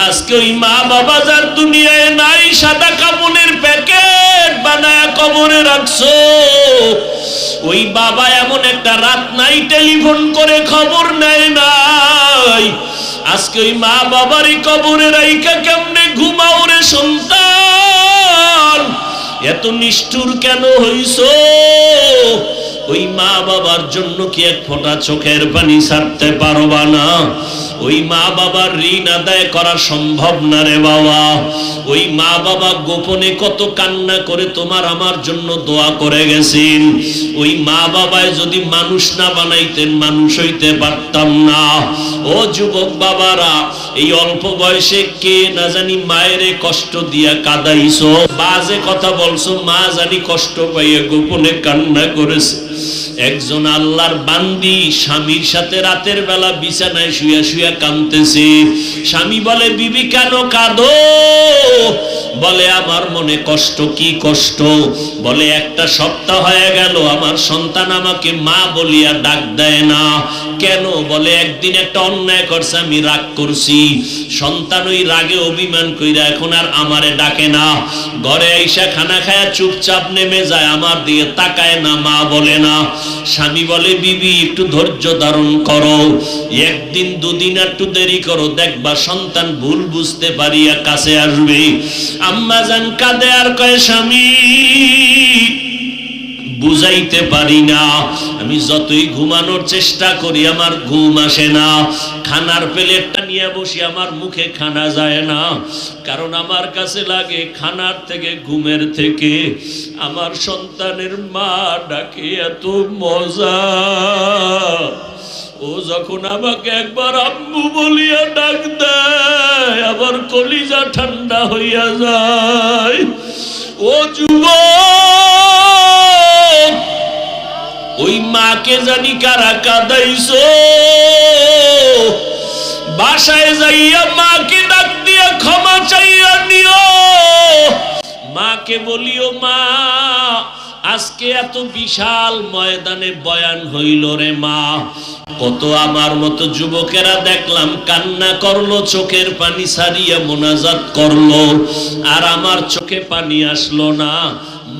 আজকে ওই মা বাবা যার দুনিয়ায় নাই, সাদা কাপড়ের প্যাকেট বানায় কবরে রাখছো। ওই বাবা এমন একটা রাত নাই টেলিফোন করে খবর নেয় নাই। আজকে ওই মা বাবারই কবরে রাইখা কেমনে ঘুমাও রে সন্তান? এত নিষ্ঠুর কেন হইছো? ওই মা বাবার জন্য কি এক ফোঁটা চোখের পানি ছাড়তে পারবা না? ওই মা বাবার ঋণ আদায় করা সম্ভব না রে বাবা। ওই মা বাবা গোপনে কত কান্না করে তোমার আমার জন্য দোয়া করে গেছেন। ওই মা বাবায় যদি মানুষ না বানাইতেন, মানুষ হইতে পারতাম না। ও যুবক বাবারা, এই অল্প বয়সে কে না জানি মায়েরে কষ্ট দিয়া কাঁদাইছো, বাজে কথা বলছো, মা জানি কষ্ট পাইয়ে গোপনে কান্না করেছে। একজন আল্লাহর বান্দি স্বামীর সাথে রাতের বেলা বিছানায় শুয়া শুয়া কাঁদতেছে। স্বামী বলে, বিবি কেন কাঁদো? বলে, আমার মনে কষ্ট। কি কষ্ট? বলে, একটা সপ্তাহ হয়ে গেল আমার সন্তান আমাকে মা বলিয়া ডাক দেয় না। কেন? বলে, একদিন একটা অন্যায় করছে, আমি রাগ করছি। সন্তান ওই রাগে অভিমান কইরা এখন আর আমারে ডাকে না। ঘরে আইসা খানা খায়া চুপচাপ নেমে যায়, আমার দিকে তাকায় না, মা বলে না। স্বামী বলে, বিবি একটু ধৈর্য ধারণ করো, একদিন দুদিন একটু দেরি করো, দেখবা সন্তান ভুল বুঝতে পারিয়া কাছে আসবে। আম্মা জান কাঁদে আর কয়, স্বামী বুঝাইতে পারি না, আমি যতই ঘুমানোর চেষ্টা করি আমার ঘুম আসে না। খানার প্লেটটা নিয়ে বসি, আমার মুখে খানা যায় না, কারণ আমার কাছে লাগে খানার থেকে ঘুমের থেকে আমার সন্তানের মা ডাকে এত মজা। ও যখন আমাকে একবার আম্মু বলিয়া ডাক দেয়, আবার কলিজা ঠান্ডা হইয়া যায়। ও যুবক, ওই মাকে জানি কারা কাঁদাইছো। বাসায় যাইয়া মাকে ডাক দিয়া ক্ষমা চাইয়া নিও। মাকে বলিও, মা আজকে এত বিশাল ময়দানে বয়ান হইল রে মা, কত আমার মতো যুবকেরা দেখলাম কান্না করলো, চোখের পানি ছাড়িয়া মোনাজাত করলো, আর আমার চোখে পানি আসলো না।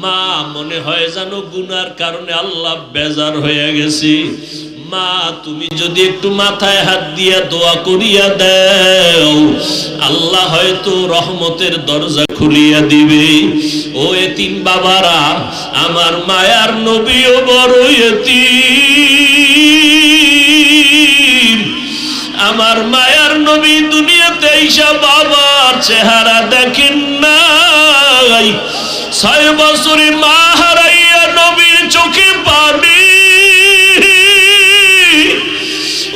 মা মনে হয় যেন গুনার কারণে আল্লাহ বেজার হয়ে গেছে। মা তুমি যদি একটু মাথায় হাত দিয়া দোয়া করিয়া দাও, আল্লাহ হয়তো রহমতের দরজা খুলিয়া দিবে। ও এতিম বাবারা, আমার মায়ার নবীও বড় এতিম। আমার মায়ার নবী দুনিয়াতে আইসা বাবার চেহারা দেখেন নাই। 6 বছরে মা হারাইয়া নবীর চোখে পানি।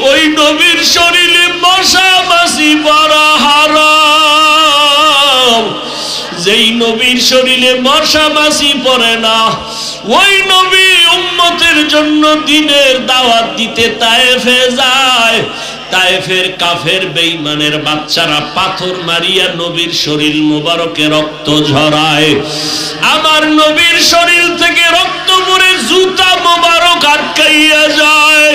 ওই নবীর শরীরে মশা মাছি বড় হারাম। যেই নবীর শরীরে মশা মাছি পড়ে না, ওই নবী উম্মতের জন্য দিনের দাওয়াত দিতে তায়েফে যায়। তায়েফের কাফের বেঈমানের বাচ্চারা পাথর মারিয়া নবীর শরীর মোবারকে রক্ত ঝরায়। আমার নবীর শরীর থেকে রক্ত পড়ে জুতা মোবারক আটকাইয়া যায়।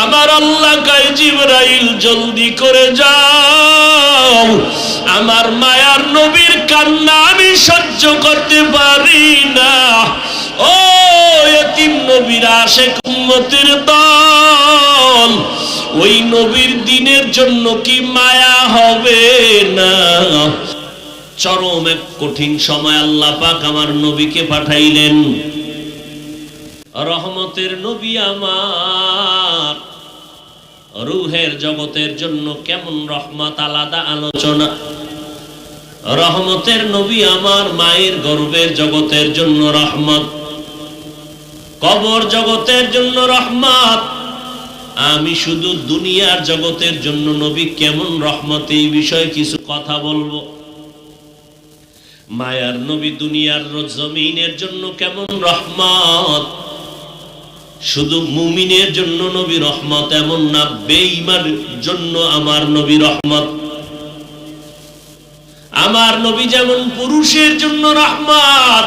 আমার আল্লাহ কয়, জিবরাইল জলদি করে যাও, আমার মায়ার নবীর কান্না আমি সহ্য করতে পারি না। ও এতিম নবীর আশিক উম্মতের দল, ওই নবীর দিনের জন্য কি মায়া হবে না? চরম এক কঠিন সময় আল্লাহ পাক আমার নবীকে পাঠাইলেন। রহমতের নবী আমার, রূহের জগতের জন্য কেমন রহমত, আলাদা আলোচনা। রহমতের নবী আমার, মায়ের গর্ভের জগতের জন্য রহমত, কবর জগতের জন্য রহমত। আমি শুধু দুনিয়ার জগতের জন্য নবী কেমন রহমত, এই বিষয়ে কিছু কথা বলবো। মায়ার নবী দুনিয়ার জমিনের জন্য কেমন রহমত, শুধু মুমিনের জন্য নবী রহমত এমন না, বেঈমানের জন্য আমার নবী রহমত। আমার নবী যেমন পুরুষের জন্য রহমত,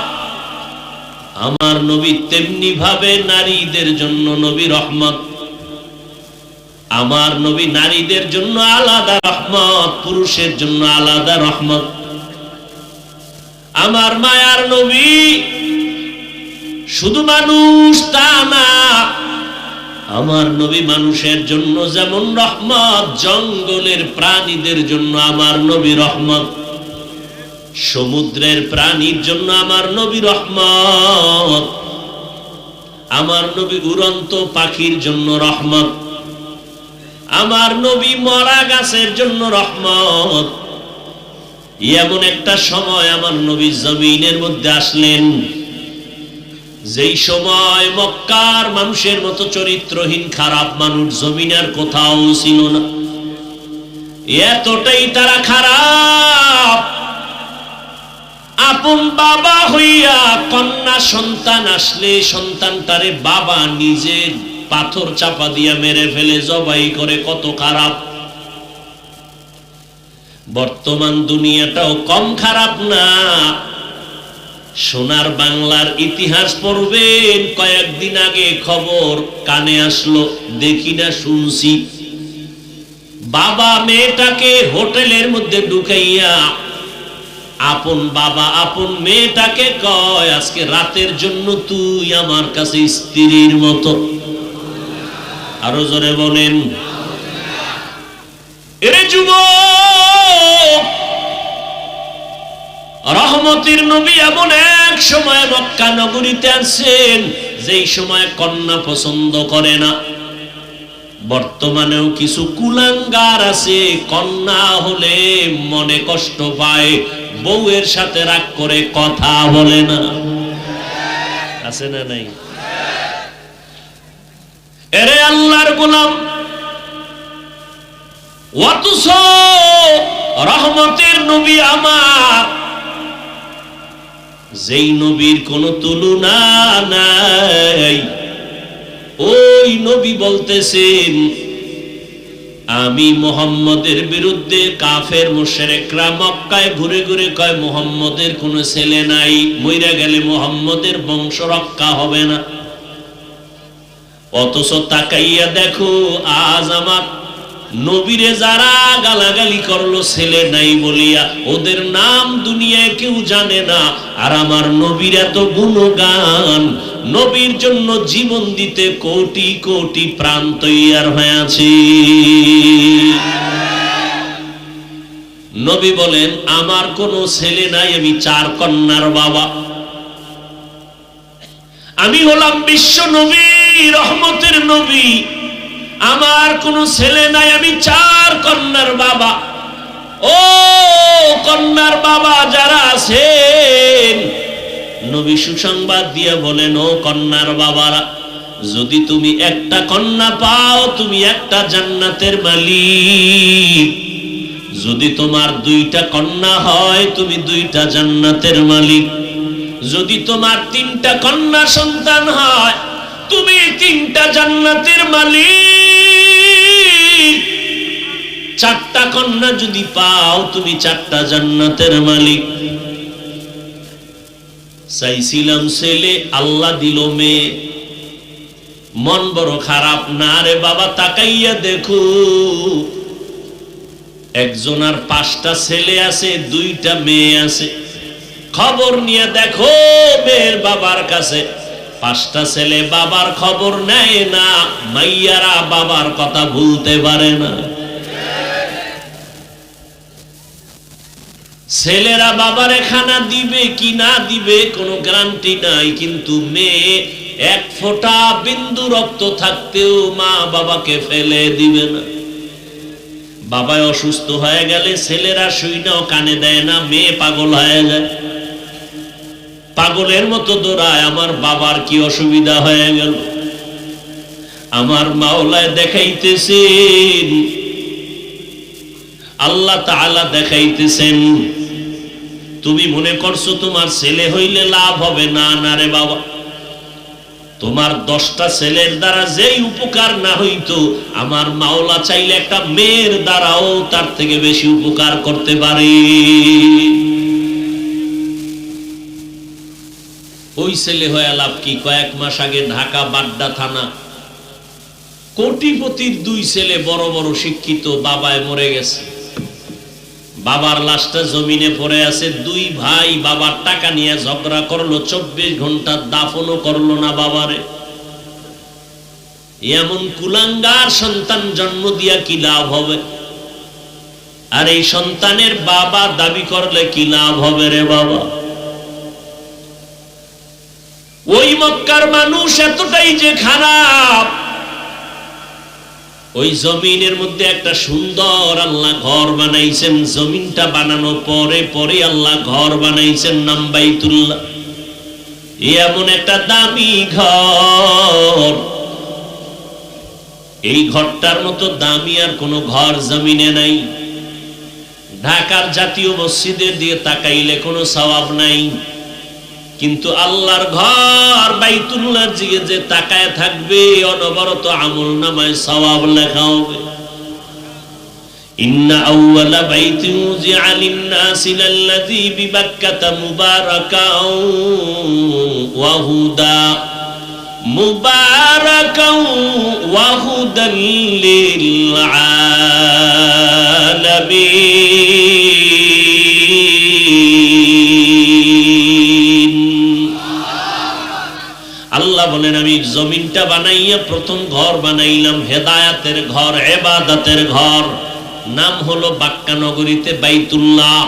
আমার নবী তেমনি ভাবে নারীদের জন্য নবী রহমত। আমার নবী নারীদের জন্য আলাদা রহমত, পুরুষের জন্য আলাদা রহমত। আমার মায়ার নবী শুধু মানুষ তা না, আমার নবী মানুষের জন্য যেমন রহমত, জঙ্গলের প্রাণীদের জন্য আমার নবী রহমত, সমুদ্রের প্রাণীর জন্য আমার নবী রহমত, আমার নবী উড়ন্ত পাখির জন্য রহমত, আমার নবী মরা গাছের জন্য রহমত। এমন একটা সময় আমার নবী জমিনের মধ্যে আসলেন, যেই সময় মক্কার মানুষের মতো চরিত্রহীন খারাপ মানুষ জমিনের কোথাও ছিল না। এতটাই তারা খারাপ, আপন বাবা হইয়া কন্যা সন্তান আসলে সন্তানটারে বাবা নিজে পাথর চাপা দিয়া মেরে ফেলে জবাই করে। কত খারাপ! বর্তমান দুনিয়াটাও কম খারাপ না। সোনার বাংলার ইতিহাস পড়বেন, কয়েকদিন আগে খবর কানে আসলো, দেখি না শুনছি, বাবা মেয়েটাকে হোটেলের মধ্যে ঢুকাইয়া আপন বাবা আপন মেয়েটাকে কয়, আজকে রাতের জন্য তুই আমার কাছে স্ত্রীর মতো। আরো জোরে বলেন। এরে যুবক, রহমতের নবী এমন এক সময় মক্কা নগরীতে আছেন যেই সময় কন্যা পছন্দ করে না। বর্তমানেও কিছু কুলাঙ্গার আছে, কন্যা হলে মনে কষ্ট পায়, বউয়ের সাথে রাগ করে কথা বলে না। আছে না নাই? এরে আল্লাহর গোলাম, অথচ রহমতের নবী আমার, যেই নবীর কোনো তুলনা নাই, ওই নবী বলতেছেন, আমি মুহাম্মদের বিরুদ্ধে কাফের মুশরিকরা মক্কায় ঘুরে ঘুরে কয় মুহাম্মদের কোনো ছেলে নাই, মইরা গেলে মুহাম্মদের বংশ রক্ষা হবে না। অথচ তাকাইয়া দেখো আজ আমার নবীরে যারা গালাগালি করলো ছেলে নাই বলিয়া, ওদের নাম দুনিয়ায় কেউ জানে না। আর আমার নবীর এত গুণগান, নবীর জন্য জীবন দিতে কোটি কোটি প্রাণ তৈয়ার হয়ে আছে। নবী বলেন, আমার কোনো ছেলে নাই, আমি 4 কন্যার বাবা, আমি হলাম বিশ্ব নবী, রহমতের নবী, আমার কোনো ছেলে নাই, আমি 4 কন্যার বাবা। ও কন্যার বাবা যারা আছেন, নবী সুসংবাদ দিয়ে বলেন, ও কন্যার বাবারা, যদি তুমি একটা কন্যা পাও তুমি একটা জান্নাতের মালিক, যদি তোমার 2টা কন্যা হয় তুমি 2টা জান্নাতের মালিক, যদি তোমার 3টা কন্যা সন্তান হয় তুমি 3টা জান্নাতের মালিক, 4টা কন্যা যদি পাও তুমি 4টা জান্নাতের মালিক। চাইছিলাম ছেলে, আল্লাহ দিল মেয়ে, মন বড় খারাপ না রে বাবা। তাকাইয়া দেখো, একজনের 5টা ছেলে আছে, 2টা মেয়ে আছে। খবর নিয়ে দেখো মেয়ের বাবার কাছে, 5টা ছেলে বাবার খবর নেয় না, মাইয়ারা বাবার কথা ভুলতে পারে না। ছেলেরা বাবারে খানা দিবে কি না দিবে কোনো গ্যারান্টি নাই, কিন্তু মেয়ে 1 ফোঁটা বিন্দু রক্ত থাকতেও মা বাবাকে ফেলে দিবে না। বাবা অসুস্থ হয়ে গেলে ছেলেরা শুইনাও কানে দেয় না, মেয়ে পাগল হয়ে যায়, পাগলের মতো দৌড়ায়, আমার বাবার কি অসুবিধা হয়ে গেল। আমার মাওলায় দেখাইতেছেন, আল্লাহ তাআলা দেখাইতেছেন, তুমি মনে করছো তোমার ছেলে হইলে লাভ হবে, না না রে বাবা, তোমার 10টা ছেলের দ্বারা যেই উপকার না হইতো, আমার মাওলা চাইলে একটা মেয়ের দ্বারাও তার থেকে বেশি উপকার করতে পারে। ওই ছেলে হয়ে লাভ কি? কয়েক মাস আগে ঢাকা বাড্ডা থানা কোটিপতির দুই ছেলে বড় বড় শিক্ষিত, বাবায় মরে গেছে, বাবার লাশটা জমিনে পড়ে আছে। দুই ভাই বাবার টাকা নিয়ে ঝগড়া করলো, 24 ঘন্টা দাফনও করলো না বাবারে। এমন কুলাঙ্গার সন্তান জন্ম দিয়া কি লাভ হবে? আর এই সন্তানের বাবা দাবি করলে কি লাভ হবে রে বাবা? ওই মক্কার মানুষ এতটাই যে খারাপ, ওই জমিনের মধ্যে একটা সুন্দর আল্লাহ ঘর বানাইছেন। জমিনটা বানানোর পরে পরে আল্লাহ ঘর বানাইছেন, নাম বাইতুল্লাহ। এমন একটা দামি ঘর, এই ঘরটার মতো দামি আর কোনো ঘর জমিনে নাই। ঢাকার জাতীয় মসজিদের দিয়ে তাকাইলে কোনো সওয়াব নাই, কিন্তু আল্লাহর ঘর বাইতুল্লাহর দিকে যে তাকায় থাকবে অনবরত আমলনামায় সওয়াব লেখা হবে। ইন্না আউওয়ালা বাইতিন উযিআ লিন-নাসি লাল্লাযী বিবাক্কাতা মুবারাকাও ওয়া হুদা মুবারাকাও ওয়া হুদাল লিল আলামিন। আল্লাহ বলেন, আমি জমিনটা বানাইয়া প্রথম ঘর বানাইলাম হেদায়াতের ঘর, ইবাদতের ঘর। নাম হলো বাক্কা নগরীতে বাইতুল্লাহ।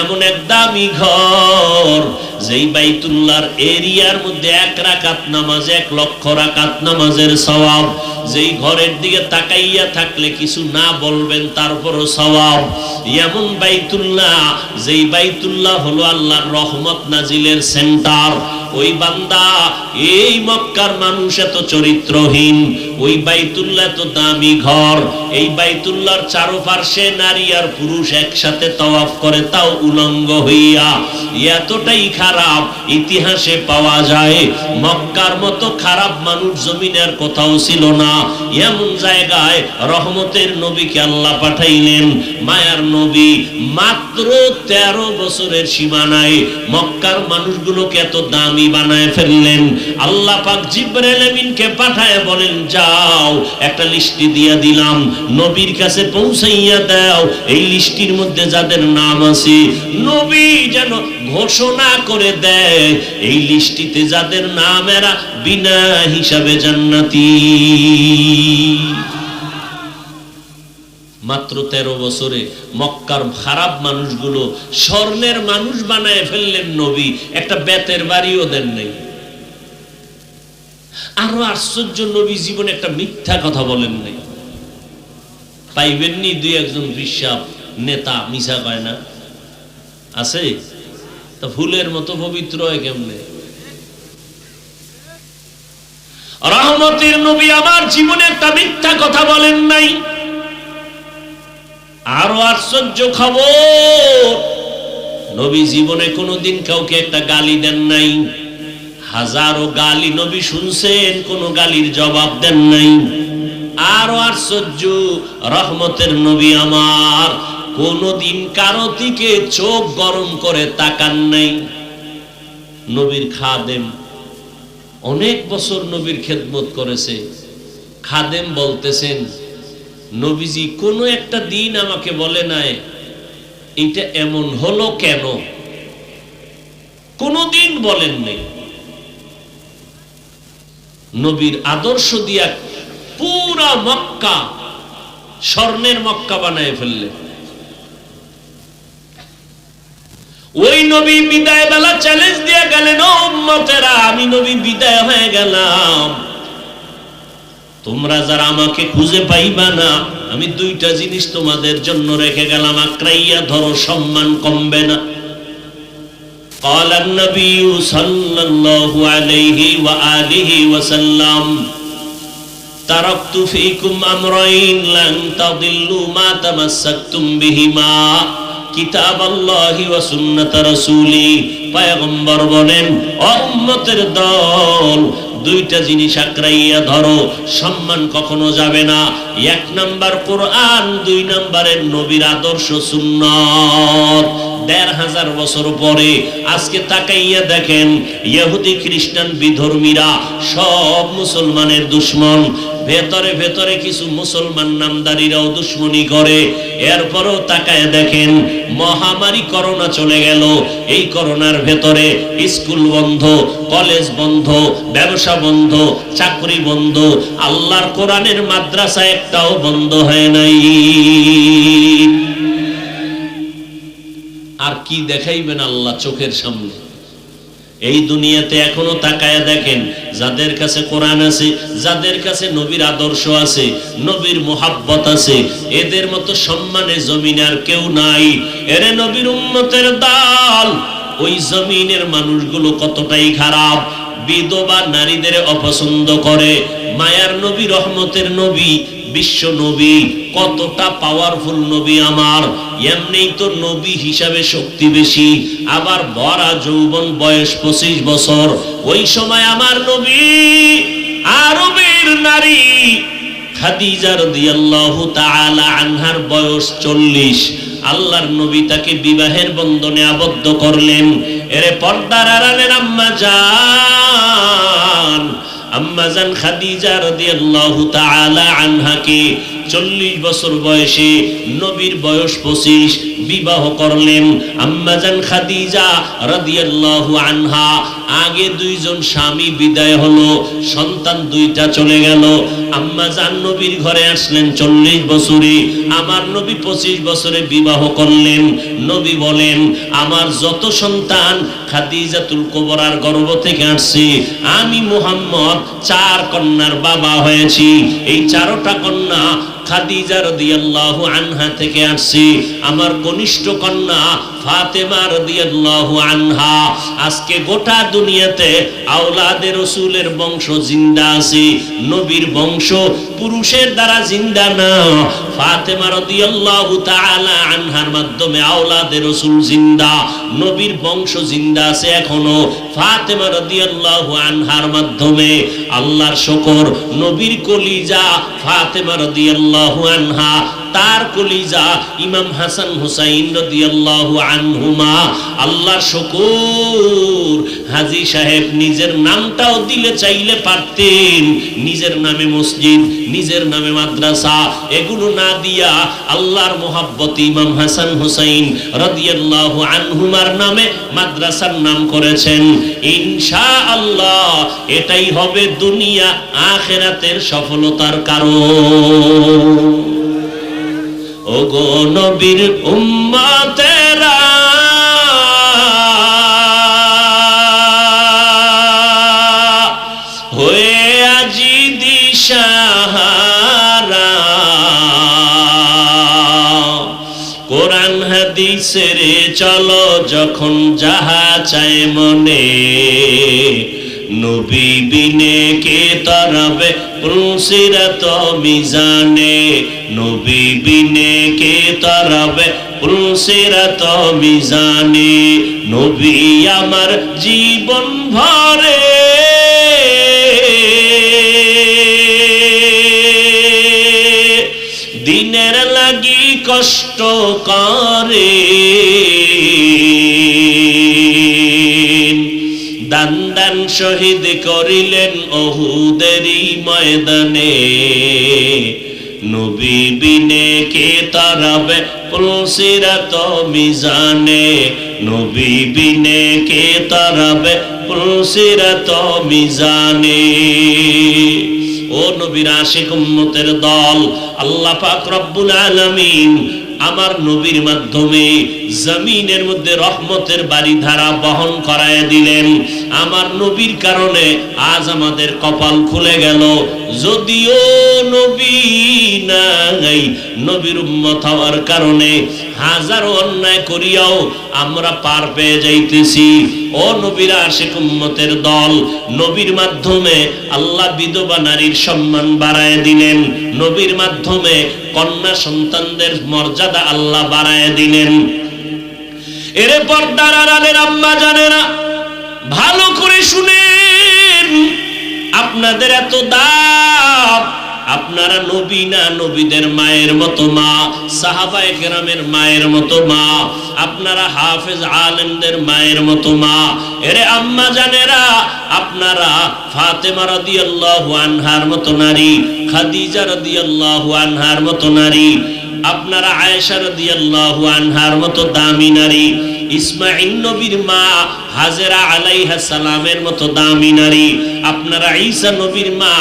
এমন এক দামি ঘর, যেই বাইতুল্লাহর এরিয়ার মধ্যে 1 রাকাত নামাজ 1 লক্ষ রাকাত নামাজের সওয়াব। যেই ঘরের দিকে তাকাইয়া থাকলে কিছু না বলবেন তারপরও সওয়াব। এমন বাইতুল্লাহ, যেই বাইতুল্লাহ হলো আল্লাহর রহমত নাজিলের সেন্টার। ওই বান্দা, এই মক্কার মানুষ এত চরিত্রহীন, ওই বাইতুল্লাহ তো দামি ঘর। এই বাইতুল্লাহর চারপাশে নারী আর পুরুষ একসাথে তওয়াফ করে, তাও উলঙ্গ হইয়া। এতটাই খারাপ, ইতিহাসে পাওয়া যায় মক্কার মতো খারাপ মানুষ জমিনের কোথাও ছিল না। এমন জায়গায় রহমতের নবীকে আল্লাহ পাঠাইলেন, মায়ার নবী। মাত্র 13 বছরের সীমানায় মক্কার মানুষগুলোকে এত দামি বানায় ফেললেন। আল্লাহ পাক জিবরাইল আমিনকে পাঠায় বলেন, যাও একটা লিস্টি দিয়ে দিলাম, নবীর কাছে পৌঁছাইয়া দাও। এই লিস্টির মধ্যে যাদের নাম আছে, নবী যেন ঘোষণা করে দেয়, এই লিস্টিতে যাদের নাম এরা বিনা হিসাবে জান্নাতি। মাত্র 13 বছরে মক্কার খারাপ মানুষগুলো স্বর্ণের মানুষ বানায় ফেললেন নবী। একটা বেতের বাড়িও দেন নাই। আরো আশ্চর্য, নবী জীবনে একটা মিথ্যা কথা বলেন নাই। পাইবেননি 2-1 বিশ্বাস নেতা মিছা কয় না? আছে তো, ফুলের মতো পবিত্র হয় কেমনে? রহমতের নবী আমার জীবনে একটা মিথ্যা কথা বলেন নাই। আরো আশ্চর্য খবর, নবী জীবনে কোনোদিন কাউকে একটা গালি দেন নাই। হাজারো গালি নবী শুনছেন, কোনো গালির জবাব দেন নাই। আরো আশ্চর্য, রহমতের নবী আমার কোনদিন কারো দিকে চোখ গরম করে তাকান নাই। নবীর খাদেম, অনেক বছর নবীর খেদমত করেছে। খাদেম বলতেছেন, নবীজি কোনো একটা দিন আমাকে বলে নাই এটা এমন হলো কেন, কোনদিন বলেন নাই। নবীর আদর্শ দিয়া পুরা মক্কা স্বর্ণের মক্কা বানায় ফেললেন। ওই নবী বিদায় বেলা চ্যালেঞ্জ দিয়ে গেলেন, ও উম্মতেরা, আমি নবী বিদায় হয়ে গেলাম, তোমরা যারা আমাকে খুঁজে পাইবা না, আমি 2টা জিনিস তোমাদের জন্য রেখে গেলাম, আঁকড়াইয়া ধরো, সম্মান কমবে না। قال النبي صلى الله عليه وآله وسلم تركت فيكم أمرين لن تضلوا ما تمسكتم بهما কিতাব আল্লাহি ওয়া সুন্নাত রাসূলি। পয়গম্বর বলেন, ও উম্মতের দল, 2টা জিনিস আঁকড়াইয়া ধরো, সম্মান কখনো যাবে না। 1 নাম্বার কোরআন, 2 নাম্বারের নবীর আদর্শ সুন্নাত। ১৫০০ বছর পরে আজকে তাকাইয়া দেখেন ইহুদি খ্রিস্টান বিধর্মীরা সব মুসলমানের দুশমন। ভেতরে ভেতরে কিছু মুসলমান নামদারিরাও দুশ্মনী করে। এরপরও তাকায় দেখেন মহামারী করোনা চলে গেল। এই করোনার ভেতরে স্কুল বন্ধ, কলেজ বন্ধ, ব্যবসা বন্ধ, চাকরি বন্ধ, আল্লাহর কোরআনের মাদ্রাসা একটাও বন্ধ হয় নাই। আর কি দেখাইবেন আল্লাহ চোখের সামনে? এই দুনিয়াতে এখনো তাকায়া দেখেন, যাদের কাছে কোরআন আছে, যাদের কাছে নবীর আদর্শ আছে, নবীর মোহাব্বত আছে, এদের মতো সম্মানে জমিনে আর কেউ নাই। এরে নবীর উম্মতের দল, ওই জমিনের মানুষগুলো কতটাই খারাপ। বিধবা নারীদের অপছন্দ করে। মায়ার নবী, রহমতের নবী, বিশ্ব নবী, কতটা পাওয়ারফুল নবী আমার। এমনি তো নবী হিসাবে শক্তি বেশি, আবার ভরা যৌবন, বয়স 25 বছর। ওই সময় আমার নবী আরবের নারী খাদিজা রাদিয়াল্লাহু তাআলা আনহার বয়স 40। আল্লাহর নবী তাকে বিবাহের বন্ধনে আবদ্ধ করলেন। এরে পর্দার আড়ালের আম্মা জান খাদিজা রাদিয়াল্লাহু তাআলা আনহাকে 40 বছর বয়সে, নবীর বয়স 25, বিবাহ করলেন। আম্মা জান খাদিজা রাদিয়াল্লাহু আনহা আগে দুইজন স্বামী বিদায় হলো, সন্তান দুইটা চলে গেল। আম্মা জান নবীর ঘরে আসলেন 40 বছরে, আমার নবী 25 বছরে বিবাহ করলেন। নবী বলেন, আমার যত সন্তান খাদিজাতুল কুবরার গর্ভ থেকে আসছে, আমি মুহাম্মদ 4 কন্যার বাবা হয়েছি। এই 4টা কন্যা খাদিজা রাদিয়াল্লাহু আনহা থেকে আসছে। আমার কনিষ্ঠ কন্যা ফাতেমা রাদিয়াল্লাহু আনহা। আজকে গোটা দুনিয়াতে আওলাদে রাসূলের বংশ জিন্দা আছে, নবীর বংশ পুরুষের দ্বারা জিন্দা না। ফাতেমা রাদিয়াল্লাহু তাআলা আনহার মাধ্যমে আওলাদে রাসূল জিন্দা, নবীর বংশ জিন্দা আছে এখনো ফাতেমা রাদিয়াল্লাহু আনহার মাধ্যমে। আল্লাহর শুকর, নবীর কলিজা ফাতেমা রাদিয়াল্লাহু আনহা, তার কলিজা ইমাম হাসান হুসাইন রাদিয়াল্লাহু আনহুমা। আল্লাহর শুকর, হাজী সাহেব নিজের নামটাও দিলে চাইলে পারতেন। নিজের নামে মসজিদ, নিজের নামে মাদ্রাসা, এগুলো না দিয়া আল্লাহর মোহাব্বত ইমাম হাসান হুসাইন রাদিয়াল্লাহু আনহুমার নামে মাদ্রাসার নাম করেছেন। ইনশাআল্লাহ এটাই হবে দুনিয়া আখিরাতের সফলতার কারণ। ওগো নবীর উম্মতেরা, হয়ে আজি দিশাহারা, কোরআন হাদিসের চলো যখন যাহা চায় মনে, নবী বিনে কে তরবে পুলসিরাত মিজানে, নবী বিনে কে তরবে পুলসিরাত মিজানে। নবী আমার জীবন ভরে দিনের লাগি কষ্ট করে, দান দান শহীদ করিলেন উহুদেরই ময়দানে, নবী বিনে কে তারাবে পুলসিরাত মিজানে, নবী বিনে কে তারাবে পুলসিরাত মিজানে। ও নবীর আশিক উম্মতের দল, আল্লাহ পাক রব্বুল আলামিন আমার নবীর মাধ্যমে জমিনের মধ্যে রহমতের বাড়িধারা বহন করায় দিলেন। আমার নবীর কারণে আজ আমাদের কপাল খুলে গেল। যদিও নবী নাই, নবীর উম্মত হওয়ার কারণে হাজারো অন্যায় করিয়াও আমরা পার পেয়ে যাইতেছি। ও নবীর আশিক উম্মতের দল, নবীর মাধ্যমে আল্লাহ বিধবা নারীর সম্মান বাড়ায় দিলেন। নবীর মাধ্যমে কন্যা সন্তানদের মর্যাদা আল্লাহ বাড়ায় দিলেন। এরে পর্দার আড়ালের আম্মা জানেরা, ভালো করে শুনেন, আপনাদের এত দাম। আপনারা নবী না, নবীদের মায়ের মতো মা, সাহাবায়ে কেরামের মায়ের মতো মা। আপনারা হাফেজ আলেমদের মায়ের মতো মা। এরে আম্মা জানেরা, আপনারা ফাতেমা রাদিয়াল্লাহু আনহার মতো নারী, খাদিজা রাদিয়াল্লাহু আনহার মতো নারী, আপনারা আয়েশা রাদিয়াল্লাহু আনহার মতো দামি নারী, ইসমাঈল নবীর মা হাজেরা আলাইহিস সালামের মতো দামি নারী, আপনারা ঈসা নবীর মা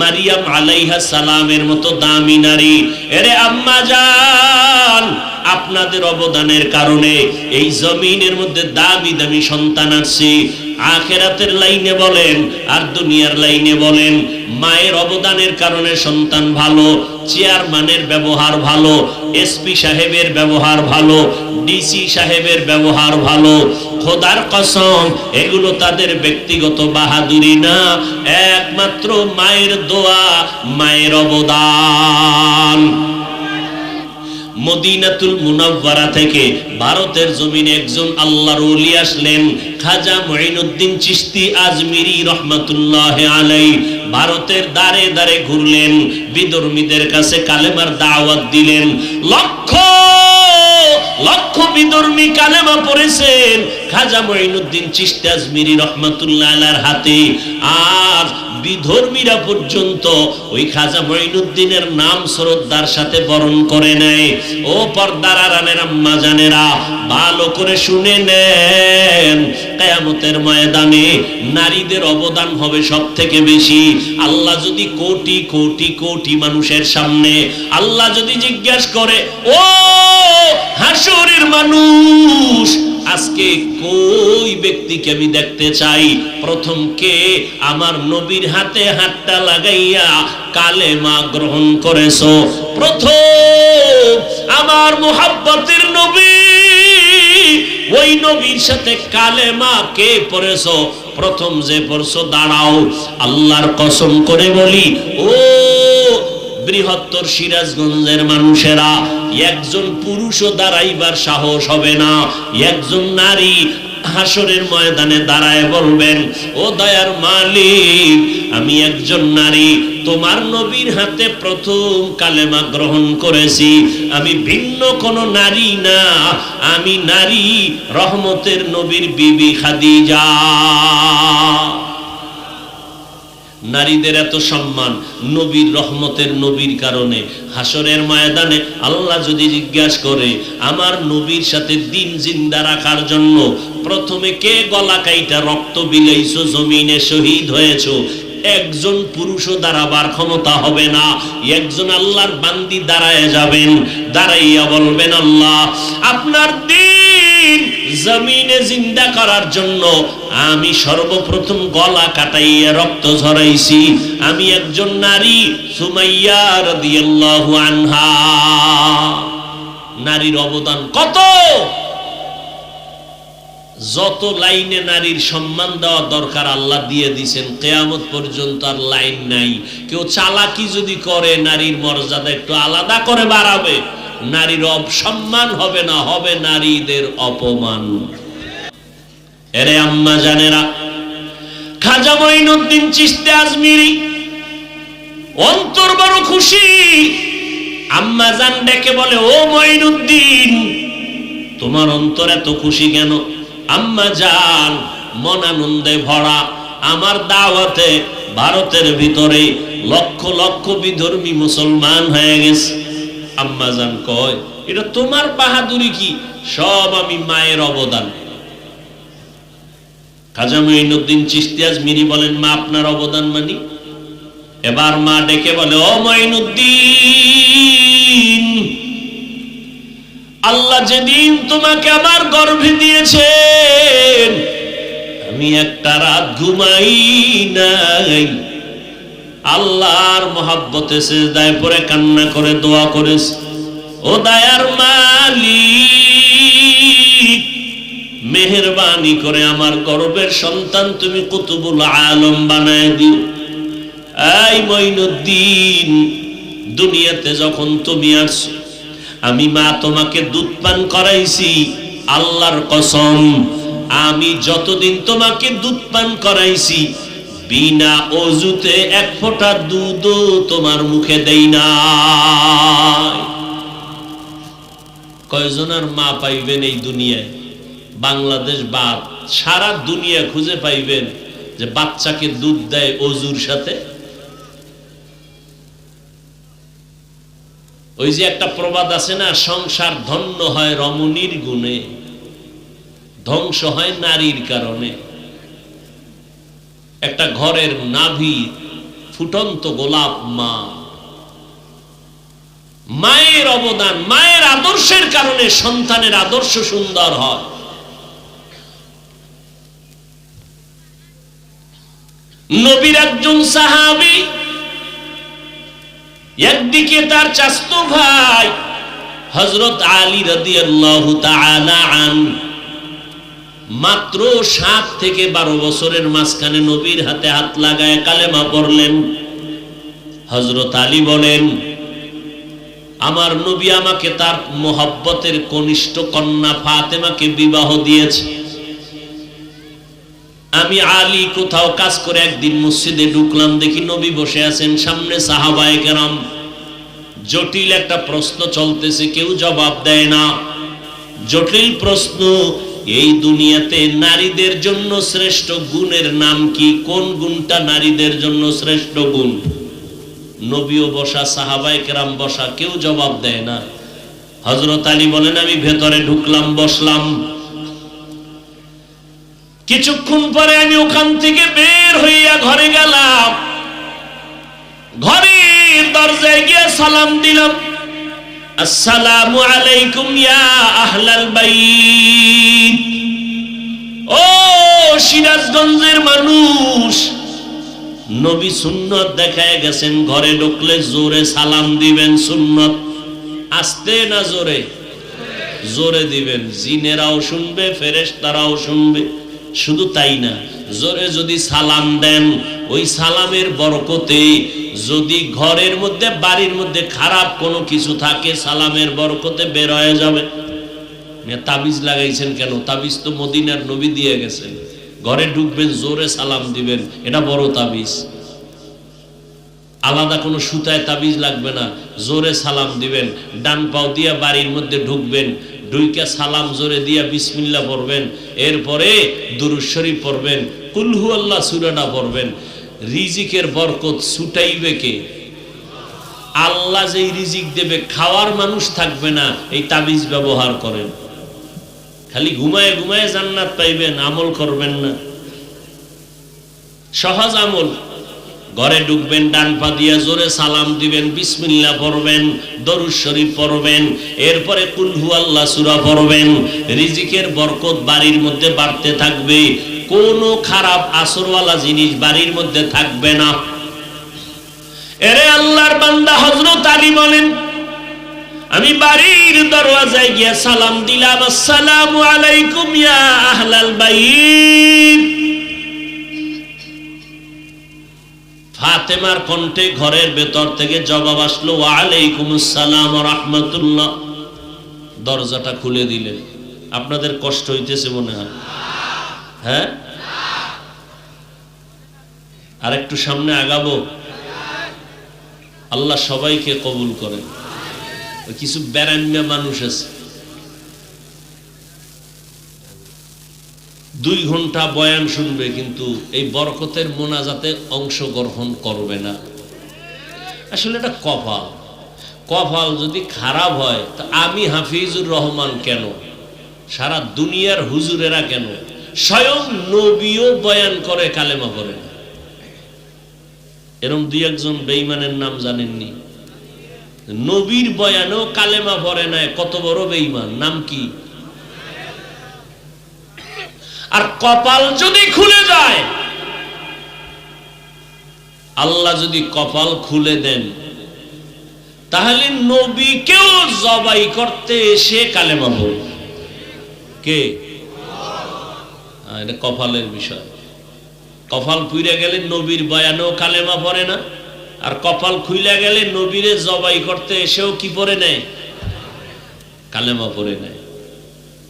মারিয়াম আলাইহিস সালামের মতো দামি নারী। এরে আম্মা জান, আপনাদের অবদানের কারণে এই জমিনের মধ্যে দামি দামি সন্তান আসছে। আখিরাতের লাইনে বলেন আর দুনিয়ার লাইনে বলেন, মায়ের অবদানের কারণে সন্তান ভালো, চেয়ারম্যানের ব্যবহার ভালো, এসপি সাহেবের ব্যবহার ভালো, ডিসি সাহেবের ব্যবহার ভালো। খোদার কসম, এগুলো তাদের ব্যক্তিগত বাহাদুরি না, একমাত্র মায়ের দোয়া, মায়ের অবদান। মদিনাতুল মুনাওয়ারা থেকে ভারতের জমিনে একজন আল্লাহর ওলি আসলেন, খাজা মুঈনুদ্দিন চিশতি আজমিরি রহমাতুল্লাহি আলাইহি। ভারতের দাঁড়ে দাঁড়ে ঘুরলেন, বিধর্মীদের কাছে কালেমার দাওয়াত দিলেন। লক্ষ লক্ষ বিধর্মী কালেমা পড়েছেন খাজা মুঈনুদ্দিন চিশতি আজমিরি রহমাতুল্লাহি আলাইহির হাতে। আর বিধর্মীরা পর্যন্ত ওই খাজা মুঈনুদ্দিনের নাম শ্রদ্ধার সাথে বরণ করে নেয়। ও পর্দার আড়ালের আম্মা জানেরা, ভালো করে শুনে নেন, কিয়ামতের ময়দানে নারীদের অবদান হবে সবথেকে বেশি। আল্লাহ যদি কোটি কোটি কোটি মানুষের সামনে আল্লাহ যদি জিজ্ঞাসা করে, ও হাসরের মানুষ, আজকে কই ব্যক্তিকে আমি দেখতে চাই? প্রথম কে আমার নবীর হাতে হাতটা লাগাইয়া কালেমা গ্রহণ করেছো? প্রথম আমার মুহাব্বতের নবী, ওই নবীর সাথে কালেমা কে পড়েছো? প্রথম যে পড়ছো, দাঁড়াও। আল্লাহর কসম করে বলি, ও বৃহত্তর সিরাজগঞ্জের মানুষেরা, একজন পুরুষও দাঁড়াইবার সাহস হবে না। একজন নারী হাসরের ময়দানে দাঁড়ায় বলবেন, ও দয়ার মালিক, আমি একজন নারী, তোমার নবীর হাতে প্রথম কালেমা গ্রহণ করেছি। আমি ভিন্ন কোন নারী না, আমি নারী রহমতের নবীর বিবি খাদিজা। নারীদের এত সম্মান নবীর রহমতের নবীর কারণে। হাসরের ময়দানে আল্লাহ যদি জিজ্ঞাসা করে, আমার নবীর সাথে দিন জিন্দা রাখার জন্য প্রথমে কে গলা কাইটা রক্ত বিলাইছো, জমিনে শহীদ হয়েছো? একজন পুরুষও দাঁড়াবার ক্ষমতা হবে না। একজন আল্লাহর বান্দি দাঁড়ায় যাবেন, দাঁড়াইয়া বলবেন, আল্লাহ, আপনার দিন জমিনে জিন্দা করার জন্য আমি সর্বপ্রথম গলা কাটাইয়া রক্ত ঝরাইছি। আমি একজন নারী, সুমাইয়া রাদিয়াল্লাহু আনহা। নারীর অবদান কত! যত লাইনে নারীর সম্মান দেওয়া দরকার আল্লাহ দিয়ে দিয়েছেন, কিয়ামত পর্যন্ত আর লাইন নাই। কেউ চালাকি যদি করে, নারীর মর্যাদা একটু আলাদা করে বাড়াবে, নারীর অপসম্মান হবে না, হবে নারীদের অপমান। এরে আম্মা জানেরা, খাজা মুঈনুদ্দিন চিশতি আজমিরি অন্তর বড় খুশি। আম্মা জান ডেকে বলে, ও মুঈনুদ্দিন, তোমার অন্তর এত খুশি কেন? আম্মা জান মন আনন্দে ভরা। আমার দাওয়াতে ভারতের ভিতরে লক্ষ লক্ষ বিধর্মী মুসলমান হয়ে গেছে। আম্মা জান কয়, এটা তোমার বাহাদুরি কি? সব আমি মায়ের অবদান। খাজা মুঈনুদ্দিন চিশতি আজমিরি বলেন, মা আপনার অবদান মানি? এবার মা ডেকে বলে, ও মুঈনুদ্দিন, আল্লাহ যেদিন তোমাকে আমার গর্ভে দিয়েছেন, আমি একটা রাত ঘুমাই নাই। আল্লাহর মহাব্বতে সিজদায় পড়ে কান্না করে দোয়া করেছি, ও দয়ার মালিক, মেহেরবানি করে আমার গর্ভের সন্তান তুমি কুতুবুল আলম বানায় দিও। এই মুঈনুদ্দিন, দুনিয়াতে যখন তুমি আসছো, আমি মা তোমাকে দুধ পান করাইছি। আল্লাহর কসম, আমি যতদিন তোমাকে দুধ পান করাইছি, বিনা ওযুতে এক ফোঁটা দুধও তোমার মুখে দেই না। কয়জনের মা পাইবেন এই দুনিয়ায়? বাংলাদেশ বাদ সারা দুনিয়া খুঁজে পাইবেন যে বাচ্চাকে দুধ দেয় অজুর সাথে। ওই যে একটা প্রবাদ আছে না, সংসার ধন্য হয় রমণীর গুণে, ধ্বংস হয় নারীর কারণে। একটা ঘরের নাভি ফুটন্ত গোলাপ মা, মায়ের অবদান, মায়ের আদর্শের কারণে সন্তানের আদর্শ সুন্দর হয়। নবীর একজন সাহাবী, একদিকে তার চাচতো ভাই হযরত আলী রাদিয়াল্লাহু তাআলা আনহু, মাত্র 7 থেকে 12 বছরের মাঝখানে নবীর হাতে হাত লাগায় কালেমা পড়লেন। হযরত আলী বলেন, আমার নবী আমাকে তার মোহাব্বতের কনিষ্ঠ কন্যা ফাতেমাকে বিবাহ দিয়েছে। আমি আলী কোথাও কাজ করে একদিন মসজিদে ঢুকলাম, দেখি নবী বসে আছেন, সামনে সাহাবায়ে কেরাম। জটিল একটা প্রশ্ন চলতেছে, কেউ জবাব দেয় না। জটিল প্রশ্ন, এই দুনিয়াতে নারীদের জন্য শ্রেষ্ঠ গুণের নাম কি? কোন গুণটা নারীদের জন্য শ্রেষ্ঠ গুণ? নবীও বসা, সাহাবায়ে কেরাম বসা, কেউ জবাব দেয় না। হযরত আলী বলেন, আমি ভেতরে ঢুকলাম, বসলাম। কিছুক্ষণ পরে আমি ওখান থেকে বের হইয়া ঘরে গেলাম। ঘরের দরজায় গিয়ে সালাম দিলাম, আসসালামু আলাইকুম ইয়া আহলাল বাইত। ও সিরাজগঞ্জের মানুষ, নবী সুন্নত দেখায় গেছেন, ঘরে ঢুকলে জোরে সালাম দিবেন, সুন্নত। আস্তে না জোরে? জোরে দিবেন, জিনেরাও শুনবে, ফেরেশতারাও শুনবে। শুধু তাই না, জোরে যদি সালাম দেন, ওই সালামের বরকতে যদি ঘরের মধ্যে, বাড়ির মধ্যে খারাপ কোনো কিছু থাকে, সালামের বরকতে বের হয়ে যাবে। তাবিজ লাগাইছেন কেন? তাবিজ তো মদিনার নবী দিয়ে গেছেন। ঘরে ঢুকবেন, জোরে সালাম দিবেন, এটা বড় তাবিজ। আলাদা কোনো সুতায় তাবিজ লাগবে না, জোরে সালাম দিবেন। ডান পাও দিয়া বাড়ির মধ্যে ঢুকবেন, ঢুইকা সালাম জোরে দিয়া বিসমিল্লাহ পড়বেন, এরপরে দুরূদ শরীফ পড়বেন, কুল হুয়াল্লাহ সূরাটা পড়বেন। রিজিকের বরকত ছুটাইবে কে? আল্লাহ যেই রিজিক দেবে, খাওয়ার মানুষ থাকবে না। এই তাবিজ ব্যবহার করেন, খালি ঘুমায় ঘুমায় জান্নাত পাইবেন, আমল করবেন না। সহজ আমল। ঘরে ঢুকবেন, ডান পা দিয়া জোরে সালাম দিবেন, বিসমিল্লাহ পড়বেন, দরুদ শরীফ পড়বেন, এরপরে কুল হুয়াল্লাহ সূরা পড়বেন। রিজিকের বরকত বাড়ির মধ্যে বাড়তে থাকবে, কোনো খারাপ আসরওয়ালা জিনিস বাড়ির মধ্যে থাকবে না। এরে আল্লাহর বান্দা হযরত আলী বলেন, আমি বাড়ির দরওয়াজায় গিয়ে সালাম দিলাম, আসসালামু আলাইকুম ইয়া আহলাল বাইত। ফাতেমার কণ্ঠে ঘরের ভেতর থেকে জবাব আসলো, ওয়া আলাইকুমুস সালাম ওয়া রাহমাতুল্লাহ। দরজাটা খুলে দিলেন। আপনাদের কষ্ট হইতেছে মনে হয়? হ্যাঁ, আর একটু সামনে আগাবো? আল্লাহ সবাইকে কবুল করেন। কিছু বেরান্না মানুষ আছে, 2 ঘন্টা বয়ান শুনবে, কিন্তু এই বরকতের মোনাজাতে অংশগ্রহণ করবে না। আসলে এটা কপাল। কপাল যদি খারাপ হয়, তা আমি হাফিজুর রহমান কেন, সারা দুনিয়ার হুজুরেরা কেন, স্বয়ং নবীও বয়ান করে কালেমা পড়ে না। এরকম 2-1 বেঈমানের নাম জানেননি? নবীর বয়ানেও কালেমা পড়ে না, কত বড় বেঈমান! নাম কি? আর কপাল যদি খুলে যায়, আল্লাহ যদি কপাল খুলে দেন, তাহলে নবীকেও জবাই করতে এসে কালেমা পড়ে। কে? এটা কপালের বিষয়। কপাল পুইরা গেলে নবীর বয়ানেও কালেমা পড়ে না, আর কপাল খুইলা গেলে নবীরে জবাই করতে এসেও কি পড়ে নেয়? কালেমা পড়ে নেয়।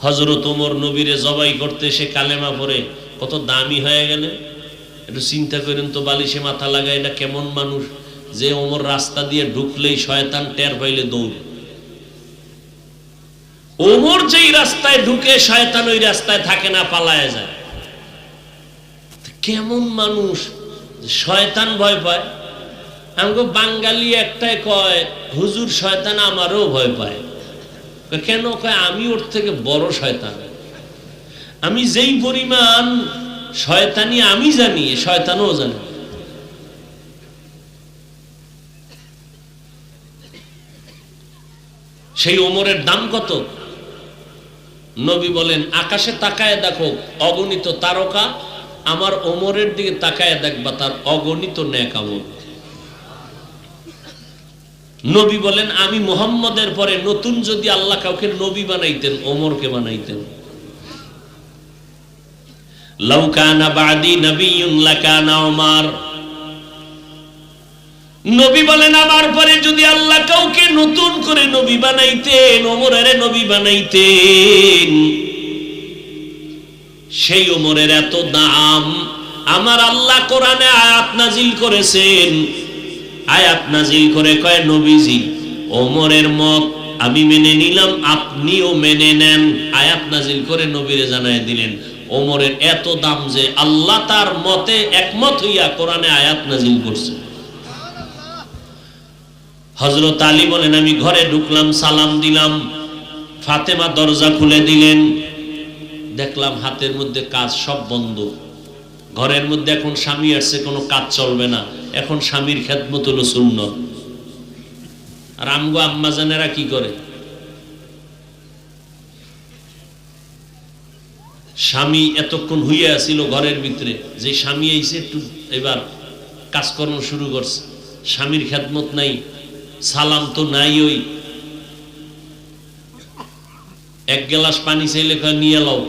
হযরত ওমর নবীরে জবাই করতে এসে কালেমা পড়ে, কত দামি হয়ে গেলে। একটু চিন্তা করেন তো, বালিশে মাথা লাগায় এটা কেমন মানুষ যে ওমর রাস্তা দিয়ে ঢুকলেই শয়তান টের পাইলে দৌড়। ওমর যেই রাস্তায় ঢুকে শয়তান ওই রাস্তায় থাকে না, পালায় যায়। কেমন মানুষ, শয়তান ভয় পায়। আমাকে বাঙালি একটাই কয়, হুজুর শয়তান আমারও ভয় পায়। কেন? কয় আমি ওর থেকে বড় শয়তান। আমি যেই পরিমাণ শয়তানি আমি জানি, শয়তানও জানে। সেই ওমরের দাম কত? নবী বলেন, আকাশে তাকায় দেখো অগণিত তারকা, আমার ওমরের দিকে তাকায় দেখবা তার অগণিত নেক আমল। নবী বলেন, আমি মুহাম্মদের পরে নতুন যদি আল্লাহ কাউকে নবী বানাইতেন, ওমরকে বানাইতেন। লাউ কানা বাদি নবিয়্যুন লাকানা ওমর। নবী বলেন, আমার পরে যদি আল্লাহ কাউকে নতুন করে নবী বানাইতেন, ওমরের নবী বানাইতেন। সেই ওমরের এত দাম। আমার আল্লাহ কোরআনে আয়াত নাজিল করেছেন, আয়াত নাজিল করে কয়, নবীজি ওমরের মত আমি মেনে নিলাম, আপনিও মেনে নেন। আয়াত নাজিল করে নবীরে জানায় দিলেন ওমরের এত দাম যে আল্লাহ তার মতে একমত হইয়া কোরআনে আয়াত নাজিল করছে। হযরত আলী বলেন, আমি ঘরে ঢুকলাম, সালাম দিলাম, ফাতেমা দরজা খুলে দিলেন। দেখলাম হাতের মধ্যে কাজ সব বন্ধ। ঘরের মধ্যে এখন স্বামী আসছে, কোনো কাজ চলবে না। এখন স্বামীর খেদমত হলো সুন্নত। আর আমগো আম্মাজানেরা কি করে? স্বামী এতক্ষণ হইয়া ছিল ঘরের ভিতরে, যে স্বামী আইছে একটু এবার কাজকর্ম শুরু করছে, স্বামীর খেদমত নাই, সালাম তো নাই। ওই এক গ্লাস পানি চাইলে কয় নিয়ে লাও।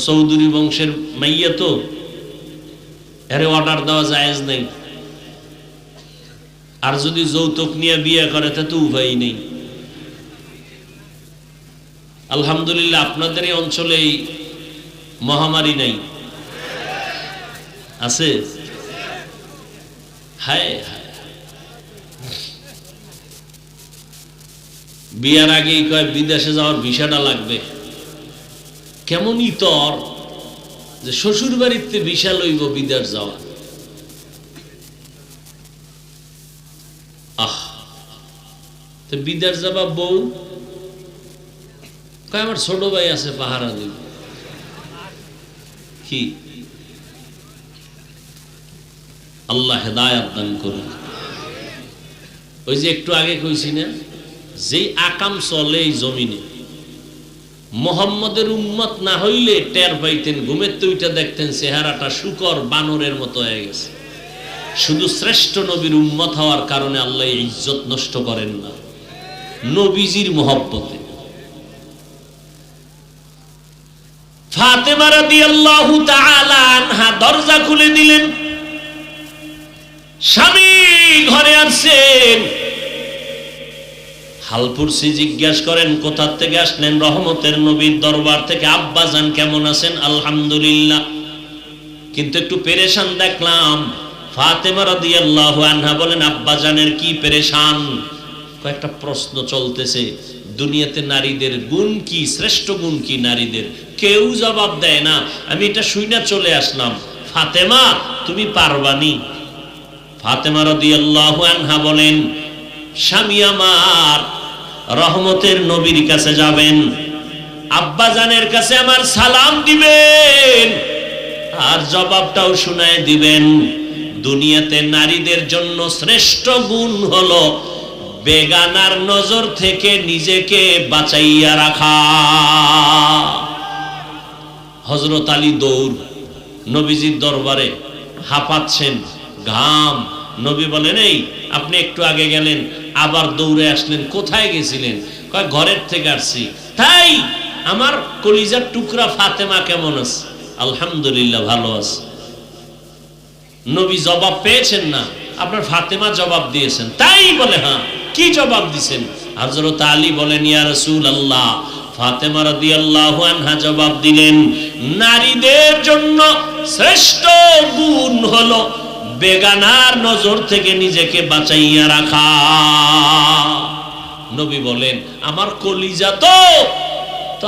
চৌধুরী বংশের মাইয়া তো, এরে অর্ডার দেওয়া জায়েজ নাই। আর যদি যৌতুক নিয়ে বিয়ে করে তা তো উপায় নেই। আলহামদুলিল্লাহ আপনাদের এই অঞ্চলে মহামারী নাই, আছে? হায় হায়, বিয়ার আগেই কয় বিদেশে যাওয়ার ভিসাটা লাগবে। কেমন ইতর যে শ্বশুর বাড়িতে ভিসা লইব বিদেশ যাওয়া। আহ, তো বিদেশ যাবা বউ কয় আমার ছোট ভাই আছে পাহারা দিব। কি আল্লাহ হেদায়েত দান করুন। ওই যে একটু আগে কইছি না, যেই আকাম চলে এই জমিনে, মুহাম্মদের উম্মত না হইলে টের পাইতেন, ঘুমের তো ওইটা দেখতেন চেহারাটা শুকর বানরের মতো হয়ে গেছে। শুধু শ্রেষ্ঠ নবীর উম্মত হওয়ার কারণে আল্লাহ ইজ্জত নষ্ট করেন না, নবীজির মহব্বতে। ফাতেমা রাদিয়াল্লাহু তাআলা আনহা দরজা খুলে দিলেন। স্বামী ঘরে আসছেন। হালপুরসি জিজ্ঞাসা করেন, কোথা থেকে আসলেন? রহমতের নবীর দরবার থেকে। আব্বাজান কেমন আছেন? আলহামদুলিল্লাহ, কিন্তু একটু পেরেশান দেখলাম। ফাতেমা রাদিয়াল্লাহু আনহা বলেন, আব্বাজানের কি পেরেশান? কয়েকটা প্রশ্ন চলতেছে, দুনিয়াতে নারীদের গুণ কি, শ্রেষ্ঠ গুণ কি নারীদের? কেউ জবাব দেয় না। আমি এটা শুইনা চলে আসলাম, ফাতেমা তুমি পারবানি? ফাতেমা রাদিয়াল্লাহু আনহা বলেন, স্বামী আমার রহমতের নবীর কাছে যাবেন, আব্বাজানের কাছে আমার সালাম দিবেন, আর জবাবটাও শুনায় দিবেন। দুনিয়াতে নারীদের জন্য শ্রেষ্ঠ গুণ হলো বেগানার নজর থেকে নিজেকে বাঁচাইয়া রাখা। হযরত আলী দৌড় নবীজির দরবারে, হাঁপাচ্ছেন, ঘাম। নবী বলেন, এই আপনি একটু আগে গেলেন, আবার দৌড়ে আসলেন, কোথায় গেছিলেন? কয় ঘরের থেকে আসছি। তাই আমার কলিজার টুকরা ফাতেমা কেমন আছে? আলহামদুলিল্লাহ ভালো আছে। নবী জবাব পেয়েছেন না, আপনার ফাতেমা জবাব দিয়েছেন। তাই বলে, হ্যাঁ, কি জবাব দিয়েছেন? হযরত আলী বলেন, ইয়া রাসূলুল্লাহ। ফাতেমা রাদিয়াল্লাহু আনহা জবাব দিলেন, নারীদের জন্য শ্রেষ্ঠ গুণ হলো বেগানার নজর থেকে নিজেকে বাঁচাইয়া রাখা। নবী বলেন আমার কলিজা তো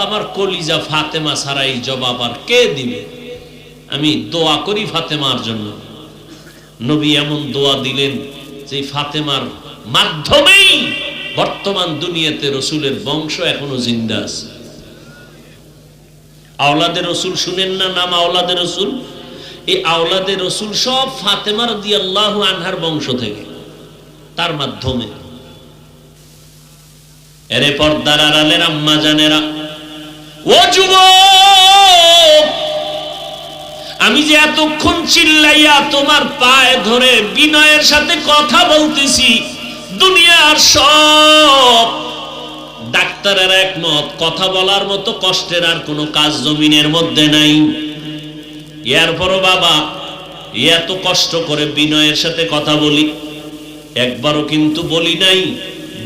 আমার কলিজা ফাতেমা ছাড়া এই জবাব আর কে দিবে? আমি দোয়া করি ফাতেমার জন্য। নবী এমন দোয়া দিলেন যে ফাতেমার মাধ্যমেই বর্তমান দুনিয়াতে রসুলের বংশ এখনো জিন্দা আছে। আওলাদে রসুল শুনেন না নাম আওলাদে রসুল? এই আওলাদে রসুল সব ফাতেমা রাদিয়াল্লাহু আনহার বংশ থেকে, তার মাধ্যমে। এরে পর্দার আড়ালের আম্মা জানেরা, ও যুবক, আমি যে এতক্ষণ চিল্লাইয়া তোমার পায়ে ধরে বিনয়ের সাথে কথা বলতেছি, দুনিয়ার সব ডাক্তারের একমত কথা বলার মতো কষ্টের আর কোনো কাজ জমিনের মধ্যে নাই। এরপরও বাবা এত কষ্ট করে বিনয়ের সাথে কথা বলি, একবারও কিন্তু বলি নাই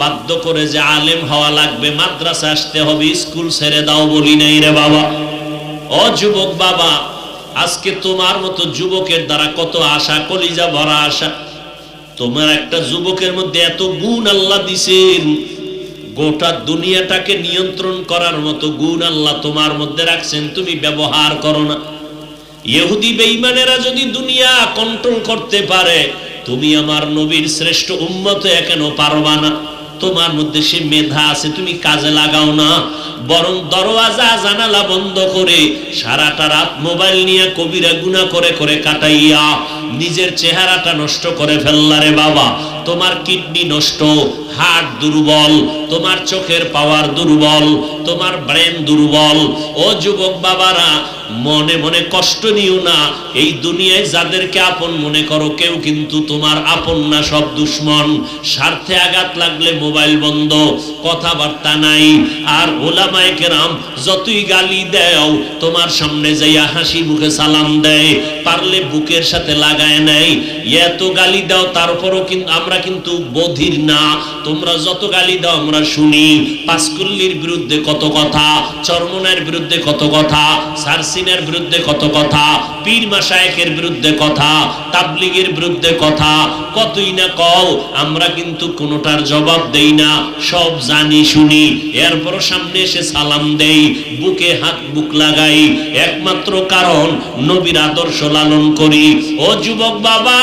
বাধ্য করে যে আলেম হওয়া লাগবে, মাদ্রাসা আসতে হবে, স্কুল ছেড়ে দাও, বলি নাই রে বাবা। ও যুবক বাবা, আজকে তোমার মতো যুবকের দ্বারা কত আশা, কলিজা ভরা আশা। তোমার একটা যুবকের মধ্যে এত গুণ আল্লাহ দিছেন, গোটা দুনিয়াটাকে নিয়ন্ত্রণ করার মতো গুণ আল্লাহ তোমার মধ্যে রাখছেন, তুমি ব্যবহার করো না। ইহুদি বেঈমানেরা যদি দুনিয়া কন্ট্রোল করতে পারে, তুমি আমার নবীর শ্রেষ্ঠ উম্মত কেন পারবা না? তোমার মধ্যে সে মেধা আছে, তুমি কাজে লাগাও না, বরং দরওয়াজা জানালা বন্ধ করে সারাটা রাত মোবাইল নিয়ে কবিরা গুনাহ করে করে কাটাইয়া নিজের চেহারাটা নষ্ট করে ফেললারে বাবা। তোমার কিডনি নষ্ট, হার্ট দুর্বল, তোমার চোখের পাওয়ার দুর্বল, তোমার ব্রেন দুর্বল। ও যুবক বাবারা, মনে মনে কষ্ট নিও না। এই দুনিয়ায় যাদেরকে আপন মনে করো, কেউ কিন্তু তোমার আপন না, সব দুশ্মন। স্বার্থে আঘাত লাগলে মোবাইল বন্ধ, কথাবার্তা নাই। আর ওলামায়ে কেরাম যতই গালি দেও, তোমার সামনে যাইয়া হাসি মুখে সালাম দেয়, পারলে বুকের সাথে লাগায় নেয়। এত গালি দাও, তারপরও কিন্তু আমরা কিন্তু বধির না। তোমরা যত গালি দাও আমরা শুনি। পাঁচকুল্লির বিরুদ্ধে কত কথা, চরমনের বিরুদ্ধে কত কথা, সারসিনের বিরুদ্ধে কত কথা, পীর মাশায়েখের বিরুদ্ধে কথা, তাবলীগের বিরুদ্ধে কথা, কতই না কও। আমরা কিন্তু কোনোটার জবাব দেই না, সব জানি শুনি। এরপর সামনে এসে সালাম দেই, বুকে হাত বুক লাগাই, একমাত্র কারণ নবীর আদর্শ লালন করি। ও যুবক বাবা,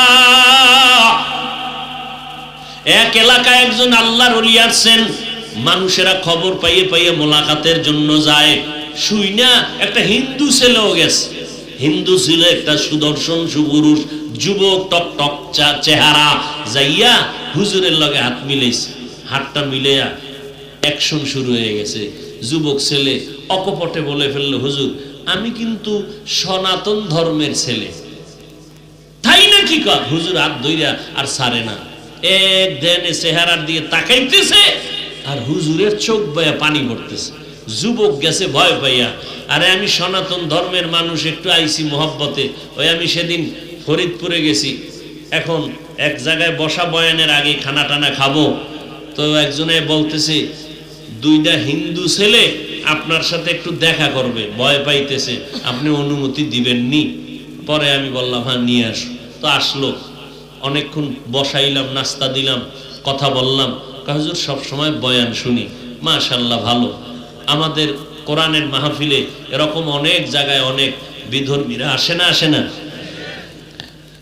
এক এলাকায় একজন আল্লাহর ওলি আছেন। মানুষেরা খবর পাইয়ে পাইয়ে মোলাকাতের জন্য যায়। শুই না একটা হিন্দু ছেলেও গেছে। হিন্দু ছিল, একটা সুদর্শন সুপুরুষ যুবক, টক টক চেহারা। যাইয়া হুজুরের লগে হাত মিলাইছে। হাতটা মিলাইয়া অ্যাকশন শুরু হয়ে গেছে। যুবক ছেলে অকপটে বলে ফেললো, হুজুর আমি কিন্তু সনাতন ধর্মের ছেলে। তাই নাকি? কর হুজুর হাত ধইরা আর ছাড়ে না। এক ধ্যানে চেহারার দিকে তাকাইতেছে, আর হুজুরের চোখ বয়া পানি পড়তেছে। যুবক গেছে ভয় পাইয়া, আরে আমি সনাতন ধর্মের মানুষ, একটু আইসি মোহব্বতে। ওই আমি সেদিন ফরিদপুরে গেছি, এখন এক জায়গায় বসা বয়ানের আগে খানা টানা খাবো, তো একজনে বলতেছে দুইটা হিন্দু ছেলে আপনার সাথে একটু দেখা করবে, ভয় পাইতেছে, আপনি অনুমতি দিবেননি? পরে আমি বললাম হ্যাঁ নিয়ে আসো। তো আসলো, অনেকক্ষণ বসাইলাম, নাস্তা দিলাম, কথা বললাম। হুজুর সব সময় বয়ান শুনি, মাশাআল্লাহ ভালো। আমাদের কোরআনের মাহফিলে এরকম অনেক জায়গায় অনেক বিধর্মীরা আসে না, আসে না?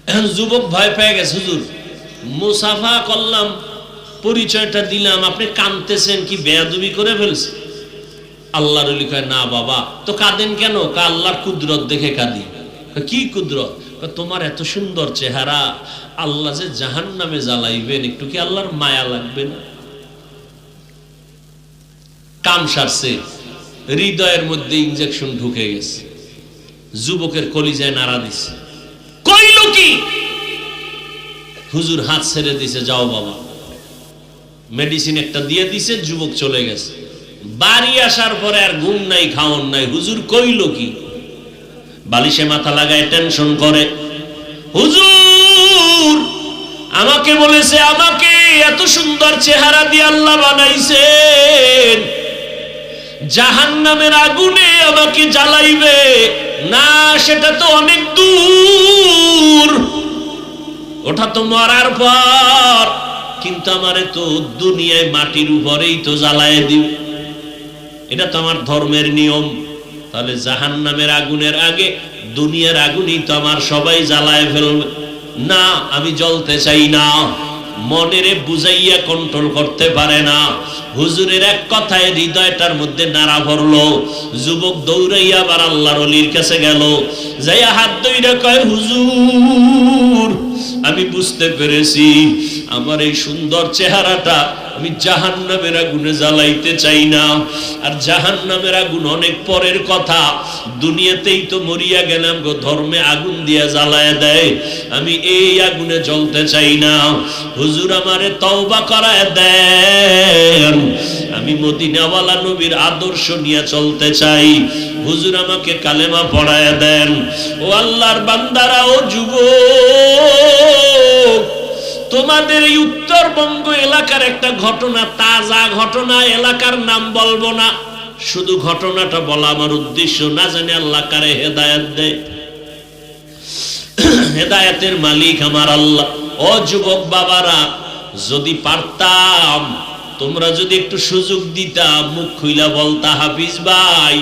এখন যুবক ভয় পেয়ে গেছে, হুজুর মুসাফা করলাম, পরিচয়টা দিলাম, আপনি কাঁদতেছেন কি বেয়াদবি করে ফেলছে? আল্লাহর ওলি কয় না বাবা। তো কাঁদেন কেন? আল্লাহর কুদরত দেখে কাঁদি। কি কুদরত? তোমার এত সুন্দর চেহারা, আল্লাহ যে জাহান্নামে জ্বালাইবেন, একটু কি আল্লাহর মায়া লাগবে না? কাম সারছে, হৃদয়ের মধ্যে ইনজেকশন ঢুকে গেছে, যুবকের কলিজায় নাড়া দিছে। কইল কি? হুজুর হাত ছেড়ে দিছে, যাও বাবা। মেডিসিন একটা দিয়ে দিছে, যুবক চলে গেছে। বাড়ি আসার পরে আর ঘুম নাই, খাওন নাই। হুজুর কইল কি? বালিশে মাথা লাগায় টেনশন করে, হুজুর আমাকে বলেছে আমাকে এত সুন্দর চেহারা দিয়ে আল্লাহ বানাইছেন, জাহান্নামের আগুনে আমাকে জ্বালাইবে না, সেটা তো অনেক দূর, ওটা তো মরার পর। কিন্তু আমারে তো দুনিয়ায় মাটির উপরেই তো জ্বালায় দিবে, এটা তো আমার ধর্মের নিয়ম। তাহলে জাহান্নামের আগুনের আগে দুনিয়ার আগুনই তো আমার সবাই জ্বালায় ফেলবে। না, আমি জ্বলতে চাই না। মনেরে বুঝাইয়া কন্ট্রোল করতে পারে না। হুজুরের এক কথায় হৃদয়টার মধ্যে নাড়া ভরলো। যুবক দৌড়াইয়া আবার আল্লাহর ওলির কাছে গেল, যাইয়া হাত ধইরা কয়, হুজুর আমি বুঝতে পেরেছি আমার এই সুন্দর চেহারাটা আমি জাহান্নামের আগুনে জ্বালাইতে চাই না। আর জাহান্নামের আগুন অনেক পরের কথা, দুনিয়াতেই তো মরিয়া গেলাম গো, ধর্মে আগুন দিয়া জ্বালায় দেয়, আমি এই আগুনে জ্বলতে চাই না। হুজুর আমারে তওবা করায় দেন, আমি মদিনাওয়ালা নবীর আদর্শ নিয়ে চলতে চাই, হুজুর আমাকে কালেমা পড়ায় দেন। ও আল্লাহর বান্দারা, ও যুবক, তোমাদের এই উত্তরবঙ্গ এলাকার একটা ঘটনা, তাজা ঘটনা, এলাকার নাম বলবো না, শুধু ঘটনাটা বলা আমার উদ্দেশ্য। না জানি আল্লাহ কারে হেদায়েত দেয়, হেদায়েতের মালিক আমার আল্লাহ। ও যুবক বাবারা, যদি পারতাম, তোমরা যদি একটু সুযোগ দিতাম, মুখ খুইলা বলতা, হাফিজ ভাই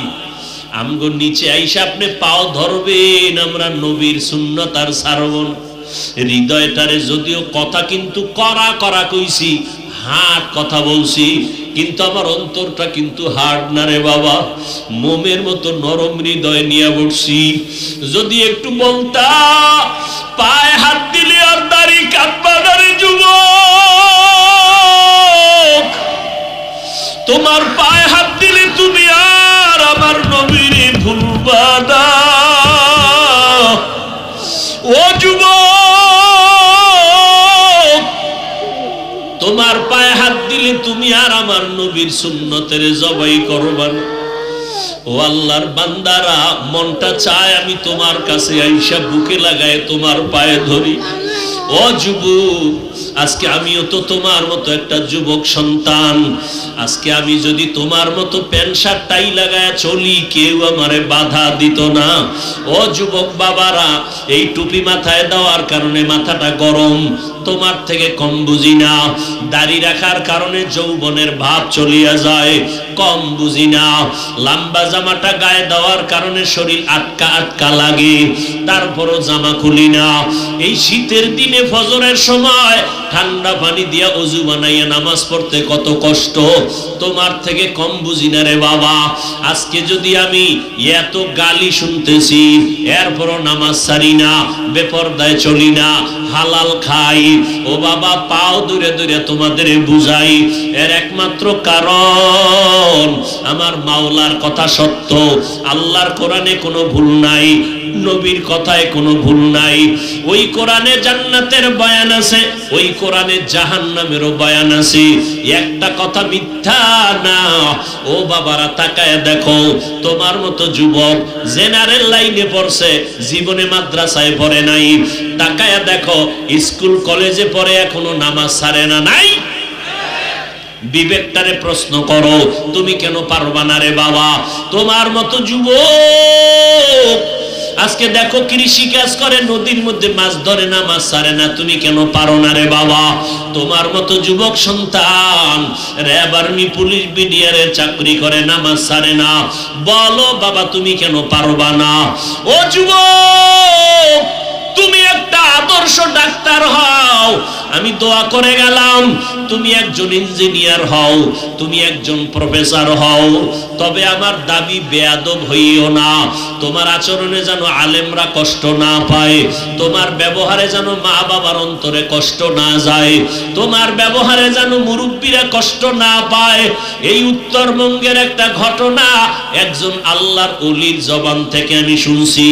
আমগো নিচে আইসা আপনি পাও ধরবেন, আমরা নবীর সুন্নত আর ছাড়বো না। হৃদয়টারে যদিও কথা কিন্তু করা করা কইছি, হার্ড কথা বলছি, কিন্তু আমার অন্তরটা কিন্তু হার্ড না রে বাবা, মোমের মতো নরম হৃদয় নিয়ে বসছি। যদি একটু বলতা, পায়ে হাত দিলে আর দাড়ি কাটবা না রে যুবক, তোমার পায়ে হাত দিলে তুমি আর আমার নবীরে ভুলবা না। ও যুবক, তোমার পায়ে হাত দিলে তুমি আর আমার নবীর সুন্নতের জবাই করবা না। ও আল্লাহর বান্দারা, মনটা চায় আমি তোমার কাছে আইসা বুকে লাগায় তোমার পায়ে ধরি। ও যুবক, আজকে আমিও তো তোমার মতো একটা যুবক সন্তান, আজকে আমি যদি তোমার মতো প্যান্ট শার্ট টাই লাগায় চলি, কেউ আমারে বাধা দিত না। ও যুবক বাবারা, এই টুপি মাথায় দেওয়ার কারণে মাথাটা গরম, তোমার থেকে কম বুঝি না। দাড়ি রাখার কারণে যৌবনের ভাব চলিয়া যায়, কম বুঝি না। লম্বা জামাটা গায়ে দেওয়ার কারণে শরীর আটকা আটকা লাগে, তারপরও জামা খুলি না। এই শীতের দিনে ফজরের সময় ঠান্ডা পানি দিয়া ওযু বানাইয়া নামাজ পড়তে কত কষ্ট, তোমার থেকে কম বুঝি না রে বাবা। আজকে যদি আমি এত গালি শুনতেছি, এরপরও নামাজ ছাড়ি না, বেপরদায় চলি না, হালাল খাই, ও বাবা পাও দূরে দূরে তোমাদের বুঝাই, এর একমাত্র কারণ আমার মাওলার কথা সত্য, আল্লাহর কোরআনে কোনো ভুল নাই, নবীর কথায় কোনো ভুল নাই। ওই কোরআনে জান্নাতের বয়ান আছে, ওই কোরআনে জাহান্নামেরও বয়ান আছে, একটা কথা মিথ্যা না। ও বাবারা তাকায় দেখো, তোমার মতো যুবক জেনারেল লাইনে পড়ছে, জীবনে মাদ্রাসায় পড়ে নাই, তাকায় দেখো স্কুল কলেজে পড়ে এখনো নামাজ ছাড়ে না, নাই? বিবেকটারে প্রশ্ন করো, তুমি কেন পারবা না রে বাবা? তোমার মতো যুবক আজকে দেখো কৃষি কাজ করে, নদীর মধ্যে মাছ ধরে না, মাছ ছাড়ে না, তুমি কেন পারো না রে বাবা? তোমার মতো যুবক সন্তান র্যাব আর্মি পুলিশ বিডিআর এর চাকরি করে, নামাজ ছাড়ে না, বলো বাবা তুমি কেন পারবা না? ও যুবক, তুমি একটা আদর্শ ডাক্তার হও, আমি দোয়া করে গেলাম, তুমি একজন ইঞ্জিনিয়ার হও, তুমি একজন প্রফেসর হও, তবে আমার দাবি বেয়াদব হইও না, তোমার আচরণে যেন আলেমরা কষ্ট না পায়, তোমার ব্যবহারে যেন মা বাবার অন্তরে কষ্ট না যায়, তোমার ব্যবহারে যেন মুরব্বীরা কষ্ট না পায়। এই উত্তরবঙ্গের একটা ঘটনা একজন আল্লাহর ওলির জবান থেকে আমি শুনছি।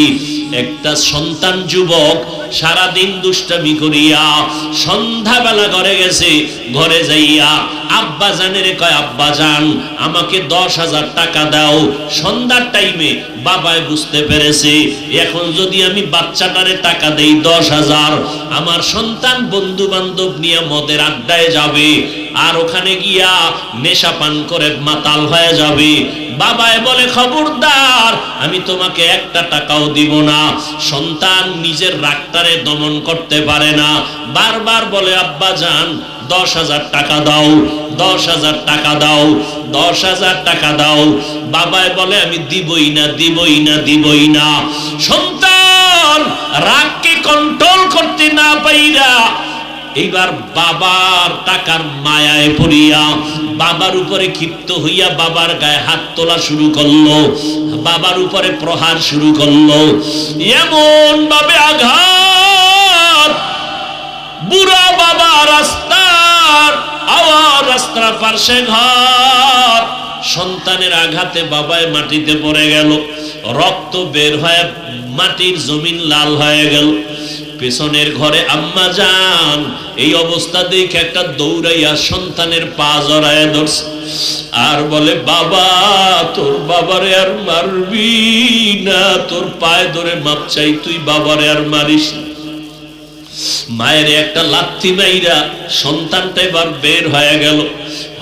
একটা সন্তান যুবক সারাদিন দুষ্টামি করিয়া সন্ধ্যাবেলা ঘরে গেছে, ঘরে যাইয়া আব্বা জানের কয়, আব্বা জান আমাকে 10,000 টাকা দাও। সন্ধ্যার টাইমে বাবাই বুঝতে পেরেছে এখন যদি আমি বাচ্চাটারে টাকা দেই 10,000, আমার সন্তান বন্ধু বান্ধব নিয়ে মদের আড্ডায় যাবে, আর ওখানে গিয়া নেশা পান করে মাতাল হয়ে যাবে। বাবাই বলে, খবরদার, আমি তোমাকে একটা টাকাও দিব না। সন্তান নিজের রাগটারে দমন করতে পারে না, বারবার বলে, আব্বা জান 10,000 টাকা দাও, 10,000 টাকা দাও, 10,000 টাকা দাও। বাবাই বলে আমি দিবই না, দিবই না, দিবই না। সন্তান রাগকে কন্ট্রোল করতে না পাইরা এইবার বাবার টাকার মায়ায় পড়িয়া বাবার উপরে ক্ষিপ্ত হইয়া বাবার গায়ে হাত তোলা শুরু করলো, বাবার উপরে প্রহার শুরু করলো। এমন ভাবে আঘাত, বুড়া বাবা রাস্তার আওয়াজ, রাস্তার পাশে ঘর, সন্তানের আঘাতে বাবায় মাটিতে পড়ে গেল, রক্ত বের হয়ে মাটির জমিন লাল হয়ে গেল। পেছনের ঘরে আম্মা যান এই অবস্থা দেখে একটা দৌড়াইয়া সন্তানের পা জড়ায় ধরছে আর বলে, বাবা তোর বাবারে আর মারবি না, তোর পায়ে ধরে মাপ চাই, তুই বাবারে আর মারিস না। মায়ের একটা লাথি মাইরা সন্তানটা এবার বের হয়ে গেল,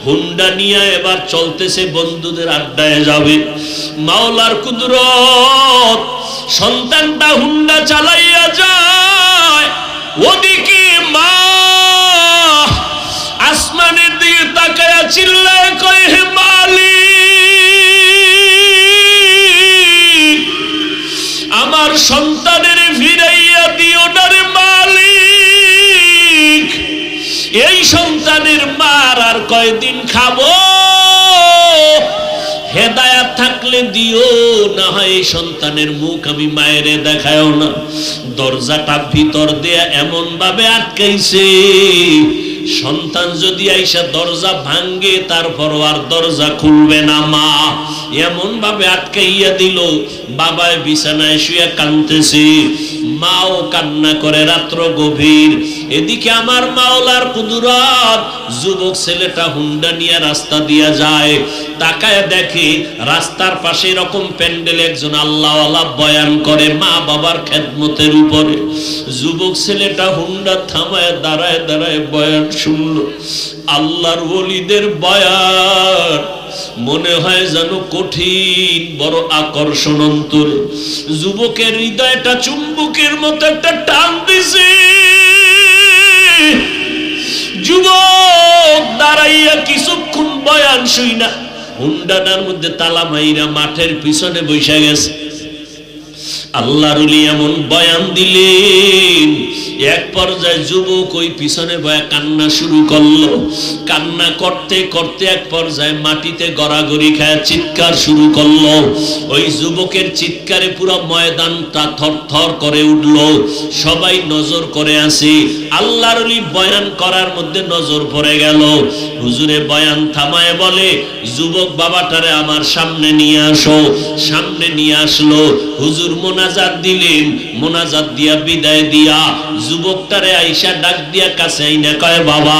হুন্ডা নিয়ে এবার চলতেছে বন্ধুদের আড্ডায় যাবে। মাওলার কুদরত, সন্তানটা হুন্ডা চালাইয়া যায়, ওদিকে মা আসমানের দিকে তাকায়া চিল্লায় কয়, হে মালিক, আমার সন্তানের ফিরাইয়া দিও না রে মালিক, এই সন্তানের মার আর কয়দিন খাবো, হেদায়াত থাকলে দিও, না হয় এই সন্তানের মুখ আমি মায়েরে দেখায়ও না। দরজাটা ভিতর দিয়ে এমন ভাবে আটকাইছে, সন্তান যদি আইসা দরজা ভাঙ্গে তারপর আর দরজা খুলবে না মা, এমন ভাবে আটকাইয়া দিল। বাবায় বিছানায় শুয়ে কাঁদতেছে, মাও কান্না করে, রাত্র গভীর। এদিকে আমার মাওলার কুদরত, যুবক ছেলেটা হুন্ডা নিয়ে রাস্তা দিয়া যায়, তাকায় দেখে রাস্তার পাশে এরকম প্যান্ডেলে একজন আল্লাহওয়ালা বয়ান করে মা বাবার খেদমতের উপরে। যুবক ছেলেটা হুন্ডা থামায় দাঁড়ায় দাঁড়ায় বয়ান শুনলো, আল্লাহর ওলিদের বয়ান, মনে হয় যেন কঠিন, বড় আকর্ষণ অন্তরে। যুবকের হৃদয়টা চুম্বকের মতো একটা টান দিছে। যুবক দাঁড়াইয়া কিছুক্ষণ বয়ান শুই না, হুন্ডাটার মধ্যে তালা মাইরা মাঠের পিছনে বসে গেছে। আল্লাহর ওলি এমন বয়ান দিলেন, এক পর্যায়ে যুবক ওই পিছনে বয়া কান্না শুরু করলো। কান্না করতে করতে এক পর্যায়ে মাটিতে গড়াগড়ি খায় চিৎকার শুরু করলো। ওই যুবকের চিৎকারে পুরো ময়দানটা থরথর করে উঠলো, সবাই নজর করে আসে। আল্লাহর ওলি বয়ান করার মধ্যে নজর পড়ে গেল। হুজুরে বয়ান থামায় বলে, যুবক বাবাটারে আমার সামনে নিয়ে আসো। সামনে নিয়ে আসলো, হুজুর মোনাজাত দিলেন, মোনাজাত দিয়া বিদায় দিয়া যুবকটারে আইসা ডাক দিয়া কাছে আইনা কয়, বাবা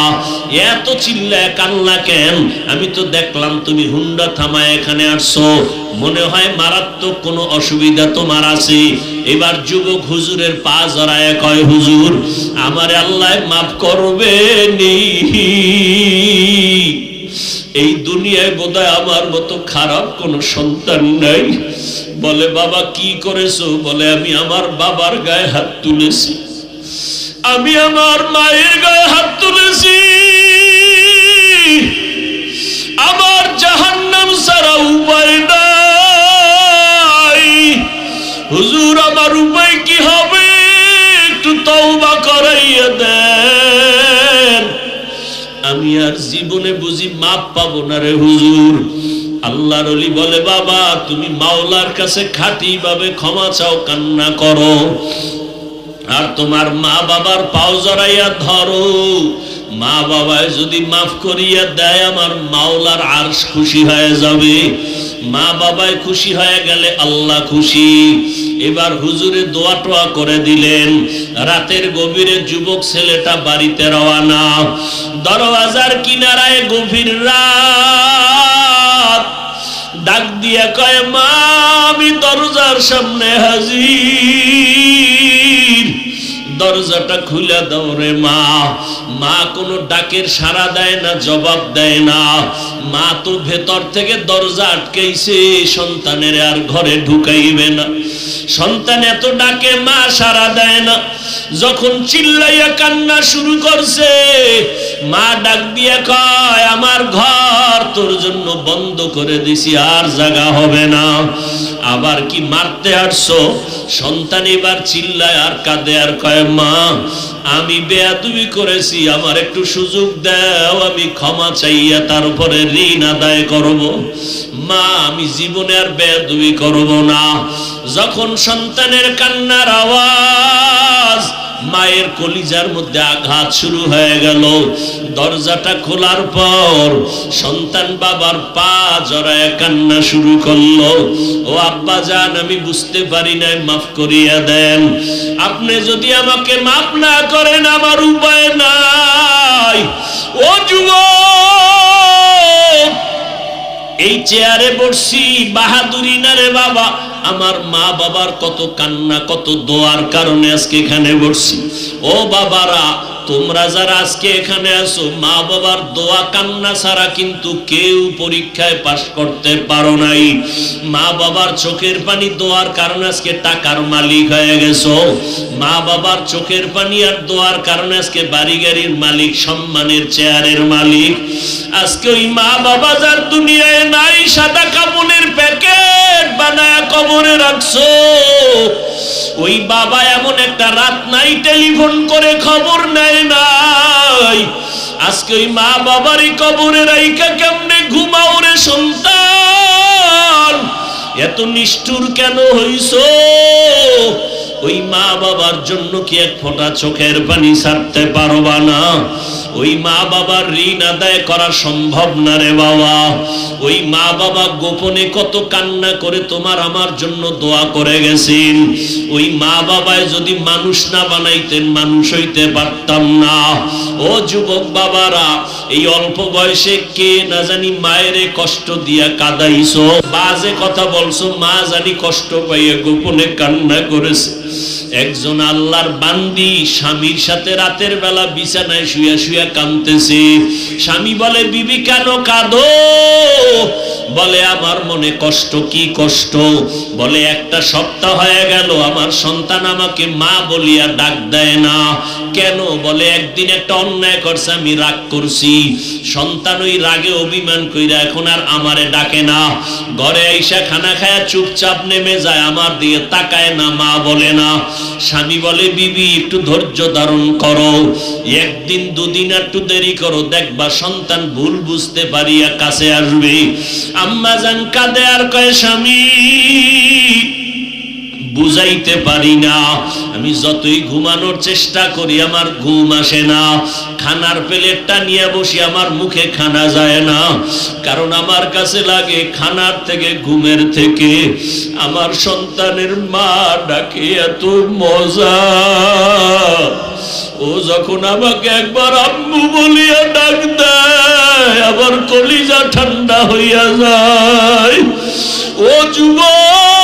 এত চিল্লায় কান্না কেন? আমি তো দেখলাম তুমি হুন্ডা থামায় এখানে আসছো, মনে হয় মারাত্মক কোনো অসুবিধা তোমার আছে। এবার যুবক হুজুরের পা জড়ায় কয়, হুজুর আমারে আল্লাহ মাফ করবে নি, এই দুনিয়ায় বোধহয় আমার মতো খারাপ কোনো সন্তান নাই। বলে, বাবা কি করেছো? বলে, আমি আমার বাবার গায়ে হাত তুলেছি, আমি আমার মায়ের গায়ে হাত তুলেছি, আমার জাহান্নাম ছাড়া উপায় নাই। হুজুর আমার উপায় কি হবে? একটু তওবা করাইয়া দেন, আমি আর জীবনে বুঝি মাপ পাবো না রে হুজুর। আল্লাহর ওলি বলে, বাবা তুমি মাওলার কাছে খাঁটি ভাবে ক্ষমা চাও, কান্না করো, আর তোমার মা বাবার পাও জড়াইয়া ধরো। মা বাবায় যদি মাফ করিয়া দেয়, আমার মাওলার আরশ খুশি হয়ে যাবে। মা বাবায় খুশি হয়ে গেলে আল্লাহ খুশি। এবার হুজুরে দোয়া টোয়া করে দিলেন। রাতের গভীরে যুবক ছেলেটা বাড়িতে রওনা। দরওয়াজার কিনারায় গভীর রাত, ডাক দিয়া কয়, মা আমি দরজার সামনে হাজির, দরজাটা খুলে দাও রে মা। মা কোনো ডাকের সাড়া দেয় না, জবাব দেয় না। মা তো ভেতর থেকে দরজা আটকাইছে, সন্তানের আর ঘরে ঢুকাইবে না। সন্তান এত ডাকে মা সাড়া দেয় না। যখন চিল্লাইয়া কান্না শুরু করছে, মা ডাক দিয়ে কয়, আমার ঘর তোর জন্য বন্ধ করে দিছি, আর জায়গা হবে না। আবার কি মারতে আসছো? সন্তান এবার চিল্লায় আর কাঁদে আর কয়, মা আমি বেয়াদবি করেছি, আমার একটু সুযোগ দাও, আমি ক্ষমা চাইয়া তার উপরে ঋণ আদায় করব। মা আমি জীবনে আর বেয়াদবি করব না। যখন সন্তানের কান্নার আওয়াজ, মায়ের কলিজার মধ্যে আঘাত শুরু হয়ে গেল। দরজাটা খোলার পর সন্তান বাবার পা জড়ায় কান্না শুরু করলো, ও আব্বা জান আমি বুঝতে পারি নাই, মাফ করিয়া দেন। আপনি যদি আমাকে মাফ না করেন আমার উপায় নাই। ও যুবক, এই চেয়ারে বসছি বাহাদুরি না রে বাবা, আমার মা বাবার কত কান্না কত দোয়ার কারণে আজকে এখানে বসছি। ও বাবারা, তোমরা যারা আজকে এখানে আসো, মা বাবার দোয়া কান্না ছাড়া কিন্তু কেউ পরীক্ষায় পাশ করতে পারো নাই। মা বাবার চোখের পানি দোয়ার কারণে আজকে টাকার মালিক হয়ে গেছো। মা বাবার চোখের পানি আর দোয়ার কারণে আজকে বাড়ি গাড়ির মালিক, সম্মানের চেয়ারের মালিক। আজকে ওই মা বাবা যার দুনিয়ায় নাই, সাদা কাপড়ের প্যাকেট বানায় কবরে রাখছো, ওই বাবা এমন একটা রাত নাই টেলিফোন করে খবর নেয় নাই। আজকে ওই মা বাবারই কবরে রাইখা কেমনে ঘুমাও রে সন্তান? এত নিষ্ঠুর কেন হইছো? ওই মা বাবার জন্য কি এক ফোঁটা চোখের পানি ছাড়তে পারবা না? ওই মা বাবার ঋণ আদায় করা সম্ভব না রে বাবা। ওই মা বাবা গোপনে কত কান্না করে তোমার আমার জন্য দোয়া করে গেছেন। ওই মা বাবায় যদি মানুষ না বানাইতেন, মানুষ হইতে পারতাম না। ও যুবক বাবারা, এই অল্প বয়সে কে না জানি মায়েরে কষ্ট দিয়া কাঁদাইছো, বাজে কথা বলছো, মা জানি কষ্ট পাইয়া গোপনে কান্না করেছে। একজন আল্লাহর বান্দি স্বামীর সাথে রাতের বেলা বিছানায় শুয়ে শুয়ে কাঁদতেছে। স্বামী বলে, বিবি কেন কাঁদো? বলে, আমার মনে কষ্ট। কি কষ্ট? বলে, একটা সপ্তাহ হয়ে গেল আমার সন্তান আমাকে মা বলিয়া ডাক দেয় না। কেন? বলে, একদিন একটা অন্যায় করছে, আমি রাগ করছি। সন্তান ওই রাগে অভিমান কইরা এখন আর আমারে ডাকে না। ঘরে আইসা খানা খায়া চুপচাপ নেমে যায়, আমার দিয়ে তাকায় না, মা বলে না। স্বামী বলে, বিবি একটু ধৈর্য ধারণ করো, একদিন দুদিন একটু দেরি করো, দেখবা সন্তান ভুল বুঝতে পারিয়া কাছে আসবে। আম্মা জান কাঁদে আর কয়, স্বামী বুঝাইতে পারি না, আমি যতই ঘুমানোর চেষ্টা করি আমার ঘুম আসে না। খানার প্লেটটা নিয়ে বসি, আমার মুখে খানা যায় না, কারণ আমার কাছে লাগে খানার থেকে ঘুমের থেকে আমার সন্তানের মা ডাকে এত মজা। ও যখন আমাকে একবার আম্মু বলিয়া ডাক দেয়, আবার কলিজা ঠান্ডা হইয়া যায়। ও যুবক,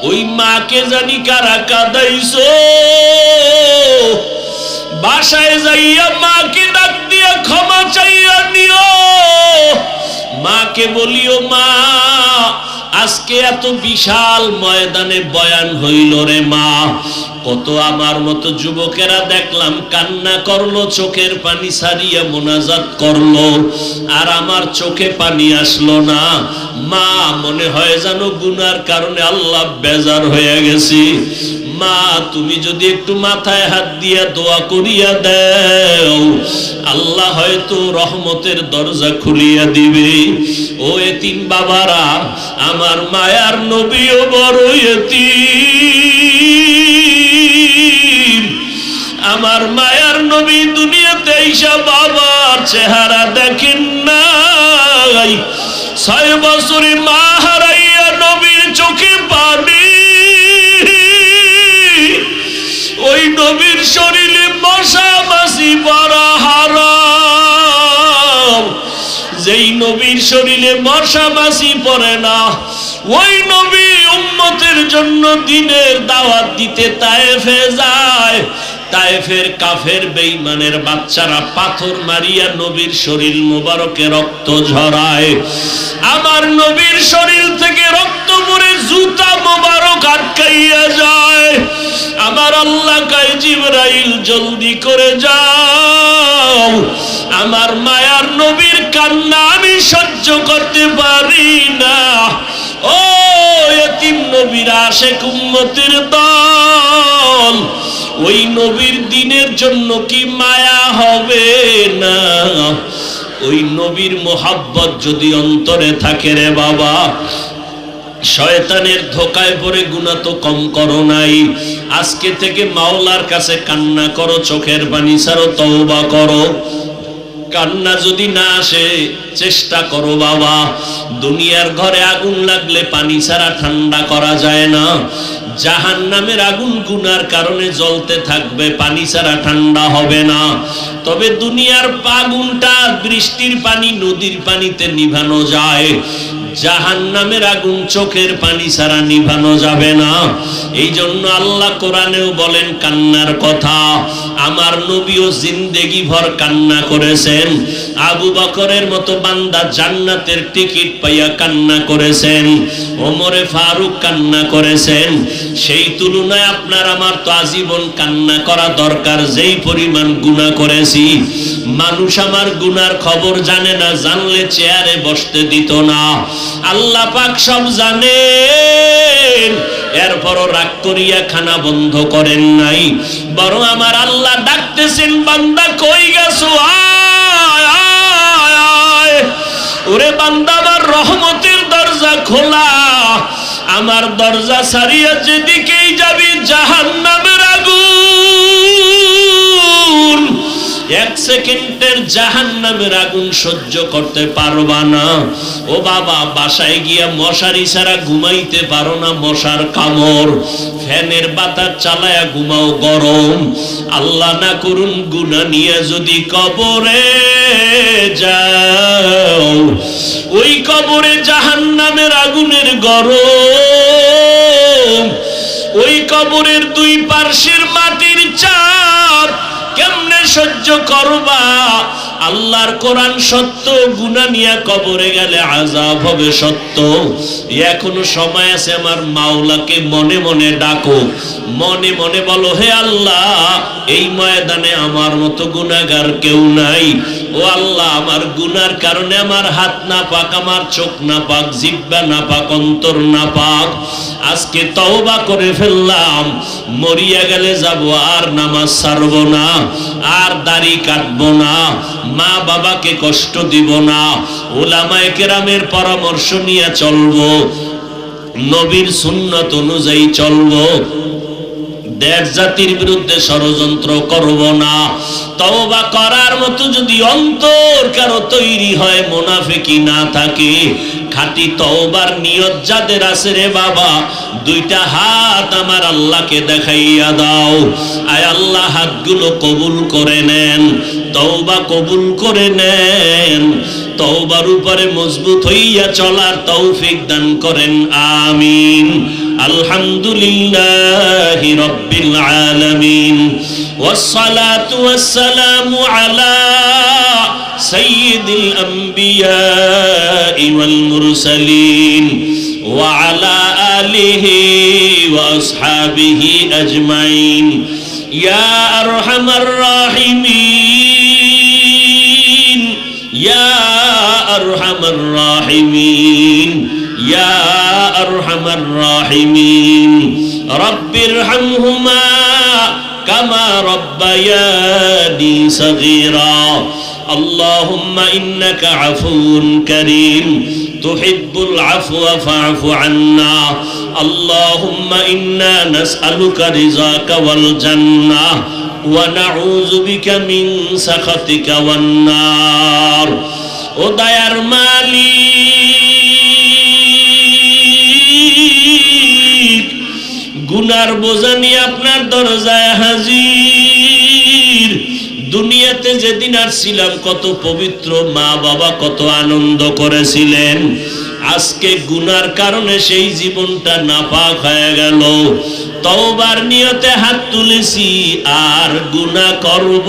ওই মাকে জানি কারা কাঁদাইছো। বাসায় যাইয়া মাকে ডাক দিয়া ক্ষমা চাইয়া নিও। মাকে বলিও, মা আজকে এত বিশাল ময়দানে বয়ান হইল রে মা, কত আমার মতো যুবকেরা দেখলাম কান্না করলো, চোখের পানি ছাড়িয়া মোনাজাত করলো, আর আমার চোখে পানি আসলো না। মা মনে হয় জানো গুনার কারণে আল্লাহ বেজার হয়ে গেছে। মা তুমি যদি একটু মাথায় হাত দিয়া দোয়া করিয়া দাও, আল্লাহ হয়তো রহমতের দরজা খুলিয়া দিবে। ও এতিম বাবারা, আমার মায়ার নবীও বড় এতিম। আমার মায়ার নবী দুনিয়াতে এসে বাবার চেহারা দেখেন নাই। 6 বছরে মা হারাইয়া নবীর চোখে পানি। ওই নবীর শরীরে মশা মাছি পড়া হারাম। যেই নবীর শরীরে মশা মাছি পড়ে না, ওই নবী উম্মতের জন্য দিনের দাওয়াত দিতে তায়েফে যায়। তায়েফের কাফের বেঈমানের বাচ্চারা পাথর মারিয়া নবীর শরীর মোবারকে রক্ত ঝরায়। আমার নবীর শরীর থেকে রক্ত পড়ে আল্লাহ কয় জিবরাইল জলদি করে যাও, আমার মায়ার নবীর কান্না আমি সহ্য করতে পারি না। ও এতিম নবীর আশিক উম্মতের দল, ওই নবীর দিনের জন্য কি মায়া হবে না? ওই নবীর মোহাব্বত যদি অন্তরে থাকে রে বাবা, শয়তানের ধোকায় পড়ে গুনাহ তো কম করো নাই। আজকে থেকে মাওলার কাছে কান্না করো, চোখের পানি ছাড়ো, তওবা করো। কান্না যদি না আসে চেষ্টা করো বাবা। দুনিয়ার ঘরে আগুন লাগলে পানি ছাড়া ঠান্ডা করা যায় না। জাহান্নামের আগুন গুনার কারণে জ্বলতে থাকবে, পানি ছাড়া ঠান্ডা হবে না। তবে দুনিয়ার আগুনটা বৃষ্টির পানি, নদীর পানিতে নিভানো যায়। জাহান্নামের আগুন চোখের পানি ছাড়া নিভানো যাবে না। এই জন্য আল্লাহ কোরআনেও বলেন কান্নার কথা। আমার নবীও জিন্দেগি ভর কান্না করেছেন। আবু বকরের মতো বান্দা জান্নাতের টিকিট পাইয়া কান্না করেছেন। ওমরে ফারুক কান্না করেছেন। সেই তুলনায় আপনার আমার তো আজীবন কান্না করা দরকার, যেই পরিমাণ গুনাহ করেছি। মানুষ আমার গুনার খবর জানে না, জানলে চেয়ারে বসতে দিত না। আল্লাহ পাক সব জানেন, এরপরও রাগ করিয়া খানা বন্ধ করেন নাই। বরং আমার আল্লাহ ডাকতেছেন, বান্দা কই গেছো, আয় আয় আয়। ওরে বান্দা, আমার রহমতের দরজা খোলা। আমার দরজা ছাড়িয়া যেদিকেই যাবি জাহান্নামের আগুন। এক সেকেন্ডের জাহান্নামের আগুন সহ্য করতে পারবা না। ও বাবা, বাসায় গিয়া মশারি ছাড়া ঘুমাইতে পারো না, মশার কামড়। ফ্যানের বাতাস চালায়া ঘুমাও, গরম। আল্লাহ না করুন গুনাহ নিয়ে যদি কবরে যাও, ওই কবরে জাহান্নামের আগুনের গরম। ওই কবরের দুই পার্শ্বের মাটির চাপ কেমনে সহ্য করবা? আল্লাহর কোরআন সত্য, গুনাহ নিয়ে কবরে গেলে আযাব হবে সত্য। এখনো সময় আছে, আমার মাওলাকে মনে মনে ডাকো, মনে মনে বলো, হে আল্লাহ, এই ময়দানে আমার মতো গুনাহগার কেউ নাই। ও আল্লাহ, আমার গুনার কারণে আমার হাত না পাক, আমার চোখ না পাক, জিহ্বা না পাক, অন্তর না পাক। আজকে তওবা করে ফেললাম, মরিয়া গেলে যাব, আর নামাজ ছাড়বো না, আর দাড়ি কাটবো না, মা বাবাকে কষ্ট দিব না, উলামায়ে কেরামের পরামর্শ নিয়ে চলবো, নবীর সুন্নাত অনুযায়ী চলবো, দেশ জাতির বিরুদ্ধে ষড়যন্ত্র করব না। তওবা করার মতো যদি অন্তর কারো তৈরি হয়, মুনাফিকি না থাকে, খাঁটি তওবার নিয়ত যাদের আছে রে বাবা, দুইটা হাত আমার আল্লাহকে দেখাইয়া দাও। আয় আল্লাহ, হাতগুলো কবুল করে নেন, তওবা কবুল করে নেন, তওবার উপরে মজবুত হইয়া চলার তৌফিক দান করেন, আমিন। আলহামদুলিল্লাহি রাব্বিল আলামিন, ওয়াসসালাতু ওয়াসসালামু আলা সাইয়্যিদিল আমবিয়াই ওয়াল মুরসালিন ওয়া আলা আলিহি ওয়া আসহাবিহি আজমাইন। ইয়া আরহামার রাহিমিন, ইয়া আরহামার রাহিমিন, ইয়া আরহামার রাহিমিন। রব্বিরহামহুমা কামা রব্বায়ানি সগীরা। আল্লাহুম্মা ইন্নাকা আফুউন কারীম তুহিব্বুল আফওয়া ফা'ফু আন্না। আল্লাহুম্মা ইন্না নাসআলুকা রিযাকা ওয়াল জান্নাহ ওয়া নাউযু বিকা মিন সাখাতিকা ওয়ান নার। ও দয়ার মালিক, গুনার বোঝা নিয়ে আপনার দরজায় হাজির। দুনিয়াতে যেদিন আসছিলাম কত পবিত্র, মা বাবা কত আনন্দ করেছিলেন। আজকে গুনার কারণে সেই জীবনটা নাপাক হয়ে গেল। তওবার নিয়তে হাত তুলেছি, আর গুনাহ করব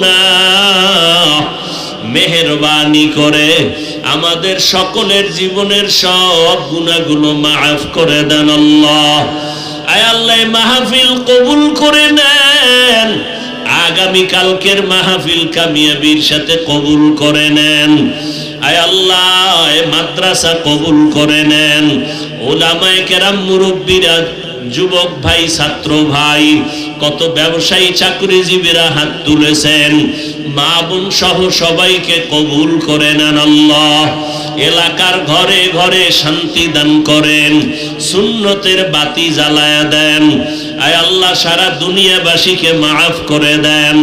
না। মেহেরবানি করে আমাদের সকলের জীবনের সব গুনাহগুলো মাফ করে দেন আল্লাহ। আয় আল্লাহ মাহফিল কবুল করে নেন, আগামী কালকের মাহফিল কামিয়াবির সাথে কবুল করে নেন। আয় আল্লাহ মাদ্রাসা কবুল করে নেন, উলামায়ে কেরাম মুরব্বীরা, যুবক ভাই, ছাত্র ভাই, কত ব্যবসায়ী চাকরিজীবীরা হাত তুলেছেন, মা বোন সহ সবাইকে কবুল করে নেন আল্লাহ। এলাকার ঘরে ঘরে শান্তি দান করেন, সুন্নতের বাতি জ্বালায়া দেন। আয় আল্লাহ সারা দুনিয়াবাসীকে মাফ করে দেন।